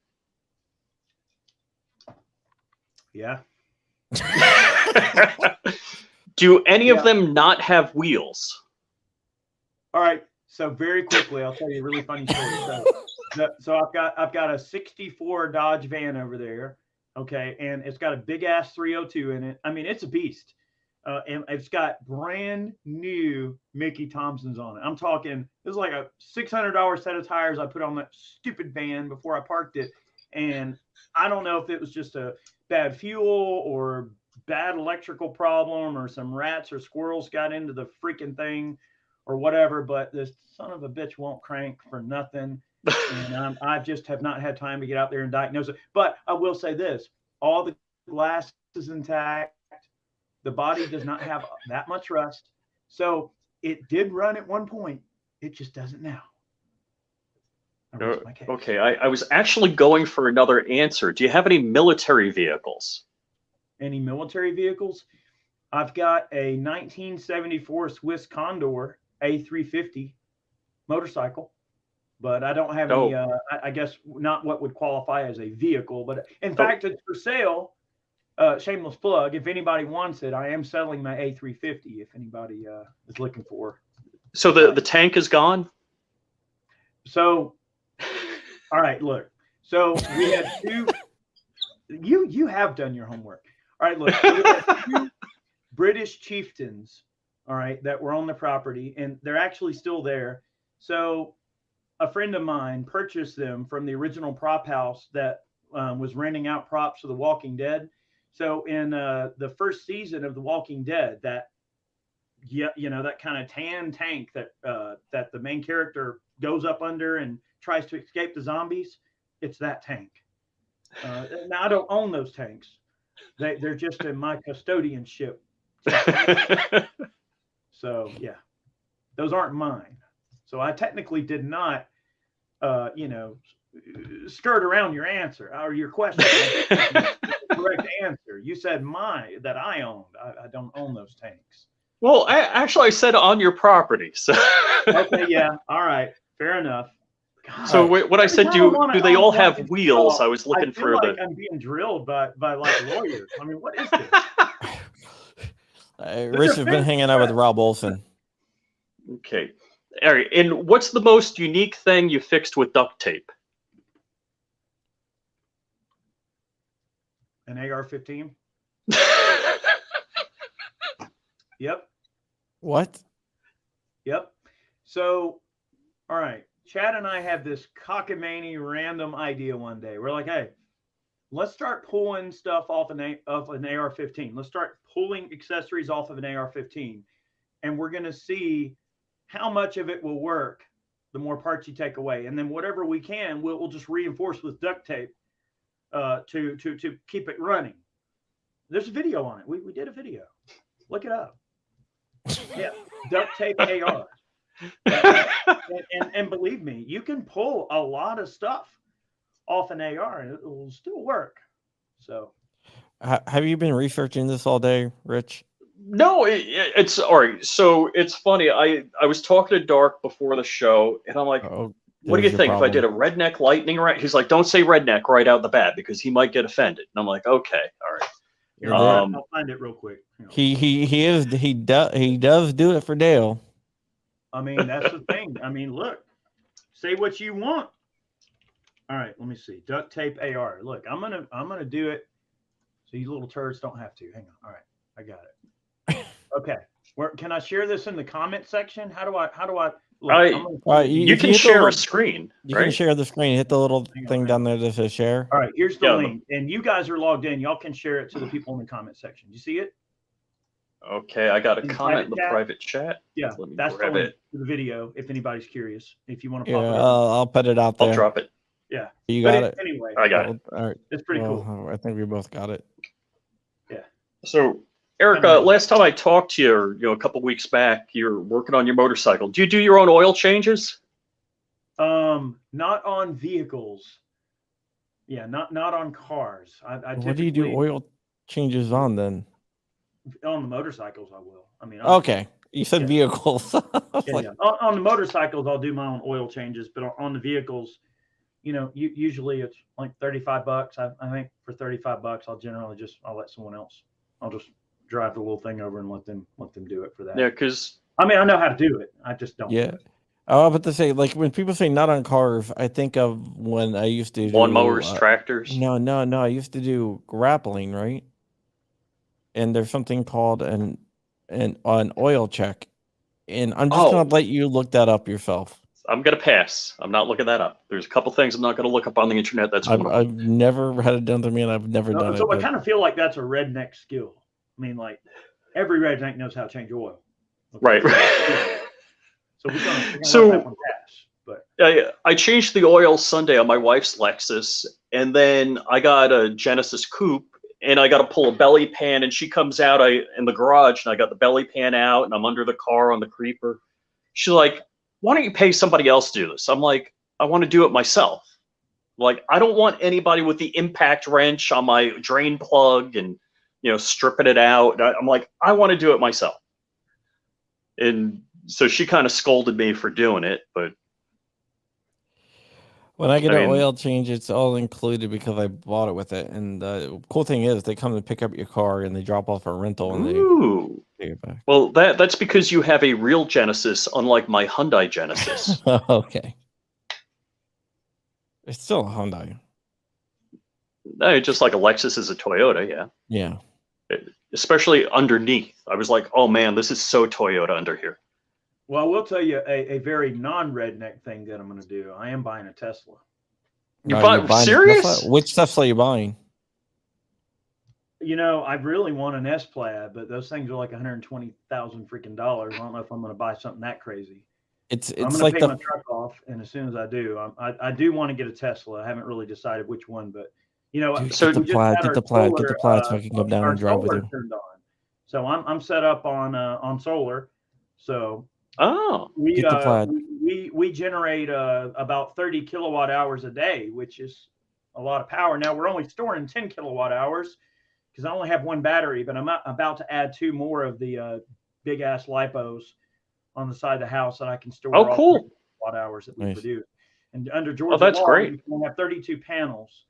Yeah. Do any of them not have wheels? All right. So very quickly, I'll tell you a really funny story. So I've got a 64 Dodge van over there. Okay. And it's got a big ass 302 in it. I mean, it's a beast. And it's got brand new Mickey Thompsons on it. I'm talking, it was like a $600 set of tires I put on that stupid van before I parked it. And I don't know if it was just a bad fuel or bad electrical problem or some rats or squirrels got into the freaking thing or whatever, but this son of a bitch won't crank for nothing. And I just have not had time to get out there and diagnose it. But I will say this, all the glass is intact. The body does not have that much rust. So it did run at one point. It just doesn't now. Okay, I was actually going for another answer. Do you have any military vehicles? Any military vehicles? I've got a 1974 Swiss Condor A350 motorcycle, but I don't have any, I guess not what would qualify as a vehicle, but in fact, it's for sale. shameless plug. If anybody wants it, I am selling my A350. If anybody is looking for. So the tank is gone. So, all right, look. So we had two. You have done your homework. All right, look. So we had two British chieftains. All right, that were on the property, and they're actually still there. So, a friend of mine purchased them from the original prop house that was renting out props for The Walking Dead. So in the first season of The Walking Dead, that that kind of tan tank that that the main character goes up under and tries to escape the zombies, it's that tank. Now I don't own those tanks; they're just in my custodianship. So yeah, those aren't mine. So I technically did not, skirt around your answer or your question. Correct answer. You said that I owned. I don't own those tanks. Well, I said on your property. So okay, yeah, all right, fair enough. God, so what I said, do they all have wheels? I was looking for like I'm being drilled by like lawyers. I mean, what is this? Rich has been hanging out with Rob Olson. Okay. All right. And what's the most unique thing you fixed with duct tape? An AR-15. Yep. What? Yep. So, all right. Chad and I had this cockamamie random idea one day. We're like, hey, let's start pulling stuff off an AR-15. Let's start pulling accessories off of an AR-15. And we're going to see how much of it will work the more parts you take away. And then whatever we can, we'll just reinforce with duct tape to keep it running. There's a video on it. We did a video. Look it up. Yeah, duct tape AR. And believe me, you can pull a lot of stuff off an AR and it will still work. So, have you been researching this all day, Rich? No, it's all right. So it's funny. I was talking to Dark before the show, and I'm like, what do you think if I did a redneck lightning round? He's like, don't say redneck right out the bat because he might get offended. And I'm like, okay, all right. I'll find it real quick. He does do it for Dale. I mean, that's the thing. I mean, look, say what you want. All right, let me see. Duct tape AR. Look, I'm gonna do it so you little turds don't have to. Hang on. All right, I got it. Okay. Where can I share this in the comment section? How do I look, you can share a screen. You can share the screen. Hit the little thing down there that says share. All right, here's the link. And you guys are logged in. Y'all can share it to the people in the comment section. Do you see it? Okay, I got a comment in the private chat. Yeah, that's the link to the video if anybody's curious. If you want to pop it up. I'll put it out there. I'll drop it. Yeah. You got it? Anyway. I got it. All right. It's pretty cool. I think we both got it. Yeah. So Erica, last time I talked to you, a couple weeks back, you're working on your motorcycle. Do you do your own oil changes? Not on vehicles. Yeah, not on cars. What do you do oil changes on then? On the motorcycles, I will. I mean, okay. You said vehicles. Yeah. On the motorcycles, I'll do my own oil changes, but on the vehicles, usually it's like $35. I think for $35, I'll let someone else. I'll just drive the little thing over and let them do it for that. Yeah, because I mean, I know how to do it. I just don't. Yeah. I was about to say, like, when people say not on cars, I think of when I used to do lawnmowers, tractors. No. I used to do grappling, right? And there's something called an oil check. And I'm just gonna let you look that up yourself. I'm gonna pass. I'm not looking that up. There's a couple things I'm not gonna look up on the internet. I've never had it done to me, and I've never done it. So I kind of feel like that's a redneck skill. I mean, like every redneck knows how to change oil. Okay. Right. So we're gonna let that one pass. But I changed the oil Sunday on my wife's Lexus, and then I got a Genesis coupe, and I got to pull a belly pan, and she comes out in the garage, and I got the belly pan out, and I'm under the car on the creeper. She's like, why don't you pay somebody else to do this? I'm like, I want to do it myself. Like, I don't want anybody with the impact wrench on my drain plug and, stripping it out. I'm like, I want to do it myself. And so she kind of scolded me for doing it, but. When I get I an mean- oil change, it's all included because I bought it with it. And the cool thing is, they come to pick up your car and they drop off a rental and Ooh. they take it back. Well, that's because you have a real Genesis, unlike my Hyundai Genesis. Okay. It's still a Hyundai. No, just like a Lexus is a Toyota, yeah. Yeah. Especially underneath. I was like, oh man, this is so Toyota under here. Well, I will tell you a very non-redneck thing that I'm going to do. I am buying a Tesla. You're You're buying a serious? Tesla? Which Tesla are you buying? You know, I really want an S-Plaid, but those things are like 120,000 freaking dollars. I don't know if I'm going to buy something that crazy. I'm It's going to like pay the my truck off, and as soon as I do, I do want to get a Tesla. I haven't really decided which one, but you know, Dude, so get the we just plaid, had get our the plaid, get solar, the plaid, so I can come down our and drive with solar you. turned on. So I'm set up on solar. So Oh. we Get the plaid. we generate about 30 kilowatt hours a day, which is a lot of power. Now we're only storing 10 kilowatt hours because I only have one battery, but I'm about to add 2 more of the big ass lipos on the side of the house that I can store Oh, cool. 30 kilowatt hours that we Nice. produce. And under Georgia that's law, great. we can have 32 panels.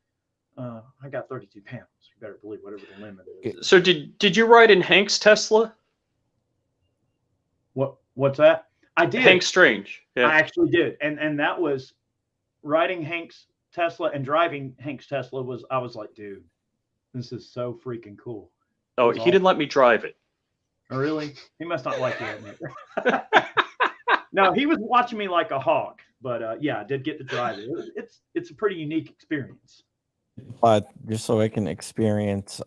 I got 32 panels. You better believe whatever the limit is. So did you ride in Hank's Tesla? What's that? I did. Hank Strange. I Yeah. actually did, and that was riding Hank's Tesla and driving Hank's Tesla was. I was like, dude, this is so freaking cool. Oh, That's he didn't let me drive it. Oh, really? He must not like you. No, he was watching me like a hawk, but yeah, I did get to drive it. It's a pretty unique experience. But just so I can experience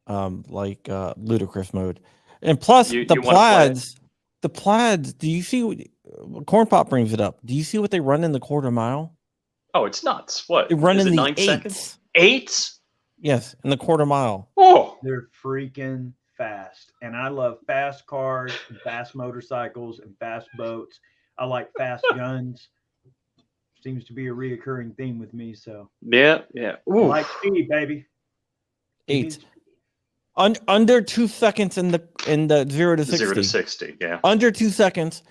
like ludicrous mode. And plus You the wanna play it? plaids, do you see Corn Pop brings it up? Do you see what they run in the quarter mile? Oh, it's nuts. What? They run Is in it the 9 seconds? eights. 8? Yes, in the quarter mile. Oh. They're freaking fast, and I love fast cars, and fast motorcycles, and fast boats. I like fast guns. Seems to be a reoccurring theme with me. So Yeah, yeah. I Ooh. like speed, baby. Eight. Under 2 seconds in the 0 to 60. 0 to 60, yeah. Under 2 seconds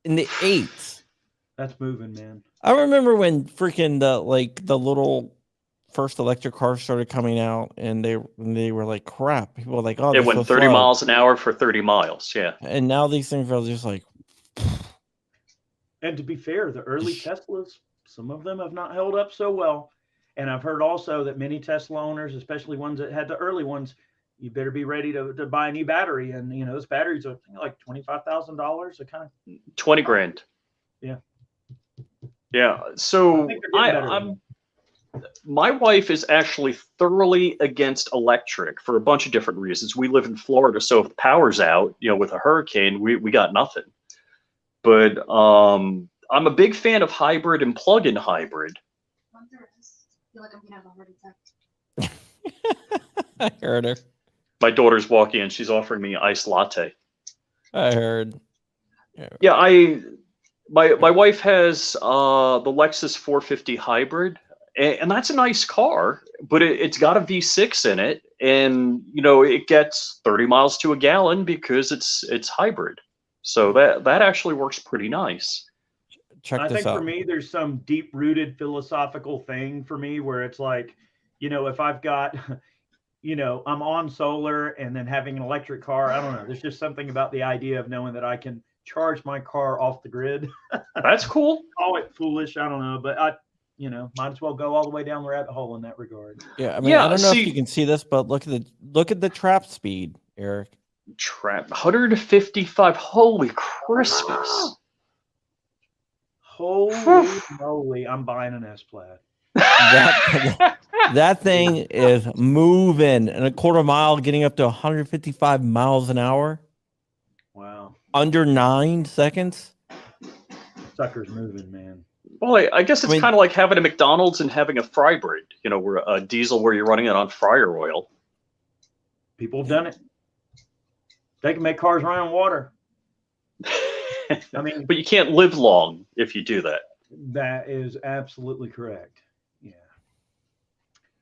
in the eights. That's moving, man. I remember when freaking the little first electric cars started coming out, and they were like crap. People were like, oh, It they're went so 30 slow. miles an hour for 30 miles, yeah. And now these things are just like, And to be fair, the early Teslas, some of them have not held up so well. And I've heard also that many Tesla owners, especially ones that had the early ones, you better be ready to buy a new battery. And you know, those batteries are like $25,000. They're kind of 20 grand. Yeah. Yeah. So I think they're getting better. I'm my wife is actually thoroughly against electric for a bunch of different reasons. We live in Florida, so if the power's out, you know, with a hurricane, we got nothing. But I'm a big fan of hybrid and plug-in hybrid. I feel like I'm gonna have a heart attack. I heard her. My daughter's walking in, she's offering me iced latte. I heard. Yeah, my wife has the Lexus 450 hybrid, and that's a nice car, but it's got a V6 in it, and you know it gets 30 miles to a gallon because it's hybrid. So that actually works pretty nice. Check I this think out. for me, there's some deep-rooted philosophical thing for me where it's like, you know, if I've got, you know, I'm on solar and then having an electric car, I don't know. There's just something about the idea of knowing that I can charge my car off the grid. That's cool. Call it foolish, I don't know, but you know, might as well go all the way down the rabbit hole in that regard. Yeah, I mean, Yeah, I don't know if see- you can see this, but look at the trap speed, Eric. Trap 155. Holy Christmas. Holy moly, I'm buying an S-Plaid. That thing is moving in a quarter mile, getting up to 155 miles an hour Wow. under 9 seconds. Sucker's moving, man. Well, I guess it's I mean- kind of like having a McDonald's and having a fry bread, you know, where a diesel where you're running it on fryer oil. People have done it. They can make cars run on water. I mean, But you can't live long if you do that. that is absolutely correct. Yeah.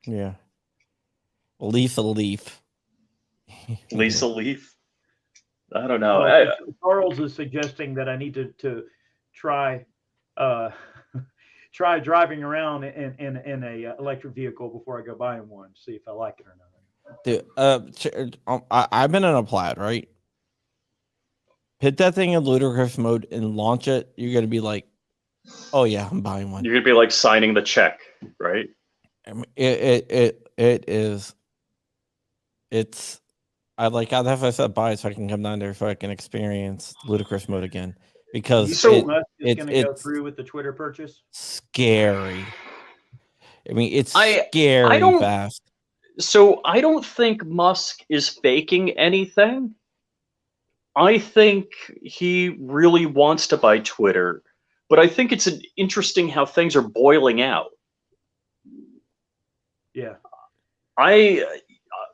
Yeah. Lisa Leaf. Lisa Leaf. I don't know. Well, Charles is suggesting that I need to try try driving around in a electric vehicle before I go buying one. See if I like it or not. Dude, I've been in a Plaid, right? Hit that thing in ludicrous mode and launch it. You're gonna be like, "Oh yeah, I'm buying one." You're gonna be like signing the check, right? I mean, it is. It's. I'd have to set buy it so I can come down there so I can experience ludicrous mode again because You So- think Musk is going to go it's through with the Twitter purchase? scary. I mean, it's I scary don't- fast. So I don't think Musk is faking anything. I think he really wants to buy Twitter, but I think it's interesting how things are boiling out. Yeah.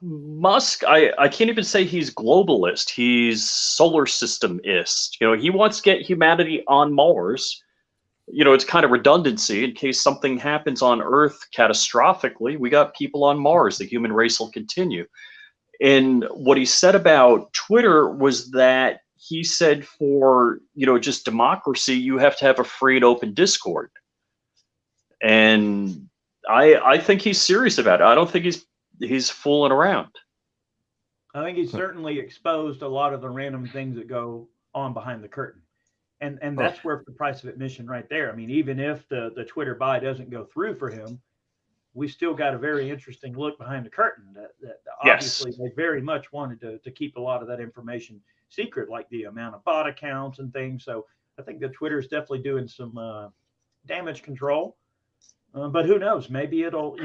Musk, I can't even say he's globalist. He's solar systemist. He wants to get humanity on Mars. It's kind of redundancy in case something happens on Earth catastrophically. We got people on Mars. The human race will continue. And what he said about Twitter was that he said for, just democracy, you have to have a free and open Discord. And I think he's serious about it. I don't think he's fooling around. I think he's certainly exposed a lot of the random things that go on behind the curtain. And that's where the price of admission right there. I mean, even if the Twitter buy doesn't go through for him, we still got a very interesting look behind the curtain that obviously they very much wanted to keep a lot of that information secret, like the amount of bot accounts and things. So I think that Twitter is definitely doing some damage control. But who knows? Maybe it'll,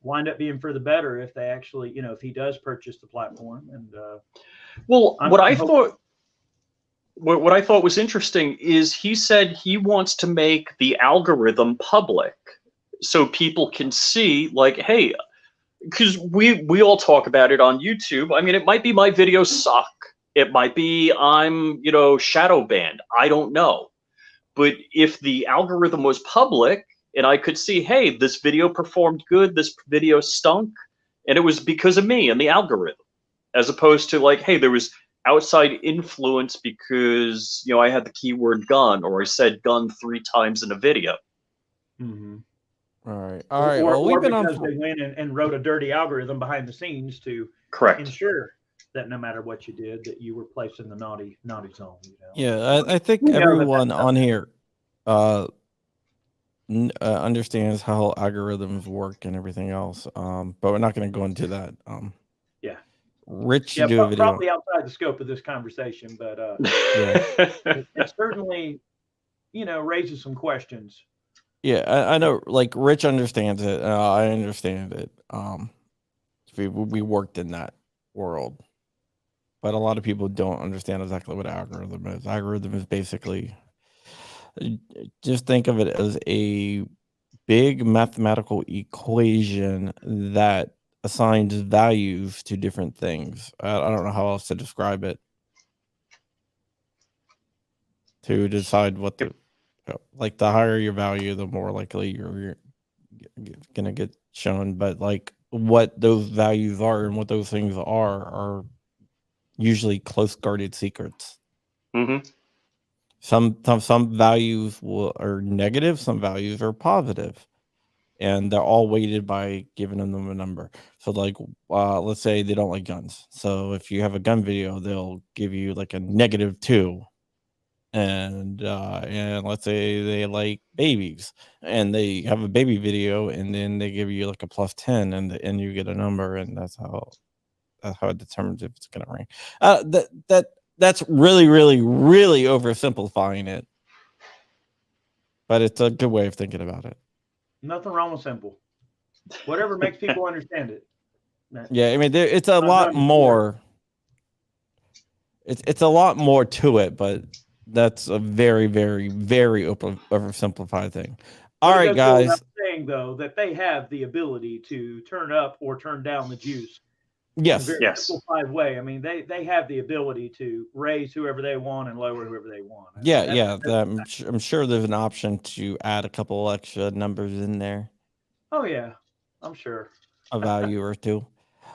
wind up being for the better if they actually, if he does purchase the platform. And what I thought was interesting is he said he wants to make the algorithm public so people can see, like, hey, because we all talk about it on YouTube. I mean, it might be my videos suck. It might be I'm, shadow banned. I don't know. But if the algorithm was public and I could see, hey, this video performed good, this video stunk, and it was because of me and the algorithm, as opposed to like, hey, there was outside influence because, I had the keyword gun or I said gun 3 times in a video. mm-hmm. All right. Well, or we've been because on. they went and wrote a dirty algorithm behind the scenes to Correct. ensure that no matter what you did, that you were placed in the naughty zone. Yeah, I think We know that everyone that's on here understands how algorithms work and everything else. But we're not going to go into that. Yeah. Rich should do a video. Probably outside the scope of this conversation, but it certainly, raises some questions. Yeah, I know. Like Rich understands it. I understand it. We worked in that world, but a lot of people don't understand exactly what algorithm is. Algorithm is basically, just think of it as a big mathematical equation that assigns values to different things. I don't know how else to describe it. To decide what the higher your value, the more likely you're gonna get shown. But like what those values are and what those things are usually close guarded secrets. Mm-hmm. Some values are negative, some values are positive, and they're all weighted by giving them a number. So like let's say they don't like guns, so if you have a gun video, they'll give you like a -2. And let's say they like babies and they have a baby video, and then they give you like a +10, and you get a number, and that's how it determines if it's gonna rank. That's really oversimplifying it, but it's a good way of thinking about it. Nothing wrong with simple. Whatever makes people understand it. Yeah, I mean, it's a lot more. It's a lot more to it, but that's a very oversimplified thing. All right, guys. Saying though that they have the ability to turn up or turn down the juice. Yes. In a very simplified way. I mean, they have the ability to raise whoever they want and lower whoever they want. I'm sure there's an option to add a couple extra numbers in there. Oh yeah, I'm sure. A value or two.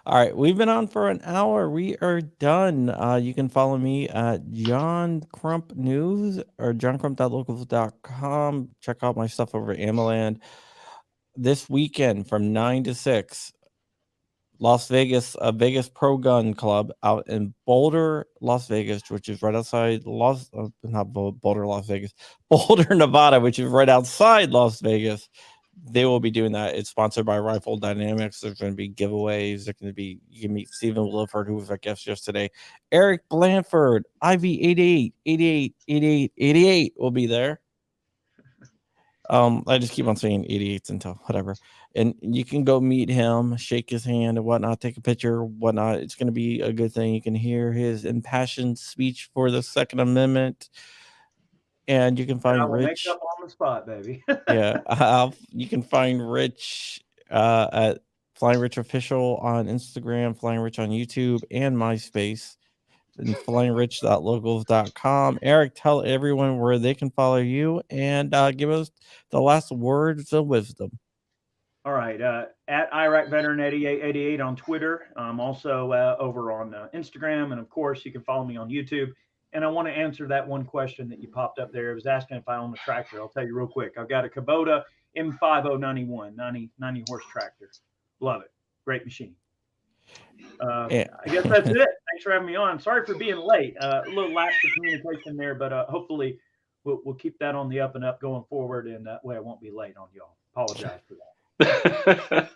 All right, we've been on for an hour. We are done. You can follow me at John Crump News or johncrump.locals.com. Check out my stuff over at Amaland. This weekend from 9 to 6, Las Vegas, a Vegas Pro Gun Club out in Boulder, Las Vegas, which is right outside Boulder, Las Vegas, Boulder, Nevada, which is right outside Las Vegas. They will be doing that. It's sponsored by Rifle Dynamics. There's going to be giveaways. There's going to be, you can meet Stephen Williford, who was our guest yesterday. Eric Blanford, IV888888 will be there. I just keep on saying 88s until whatever. And you can go meet him, shake his hand and whatnot, take a picture, whatnot. It's going to be a good thing. You can hear his impassioned speech for the Second Amendment. And you can find Rich. Make up on the spot, baby. Yeah. You can find Rich at Flying Rich Official on Instagram, Flying Rich on YouTube, and MySpace. And flyingrich.locals.com. Eric, tell everyone where they can follow you and give us the last words of wisdom. All right. At Iraq Veteran 8888 on Twitter. I'm also over on Instagram. And of course, you can follow me on YouTube. And I want to answer that one question that you popped up there. It was asking if I own a tractor. I'll tell you real quick. I've got a Kubota M5091, 90 horse tractor. Love it. Great machine. I guess that's it. Thanks for having me on. Sorry for being late. A little lapse of communication there, but hopefully we'll keep that on the up and up going forward, and that way I won't be late on y'all. Apologize for that.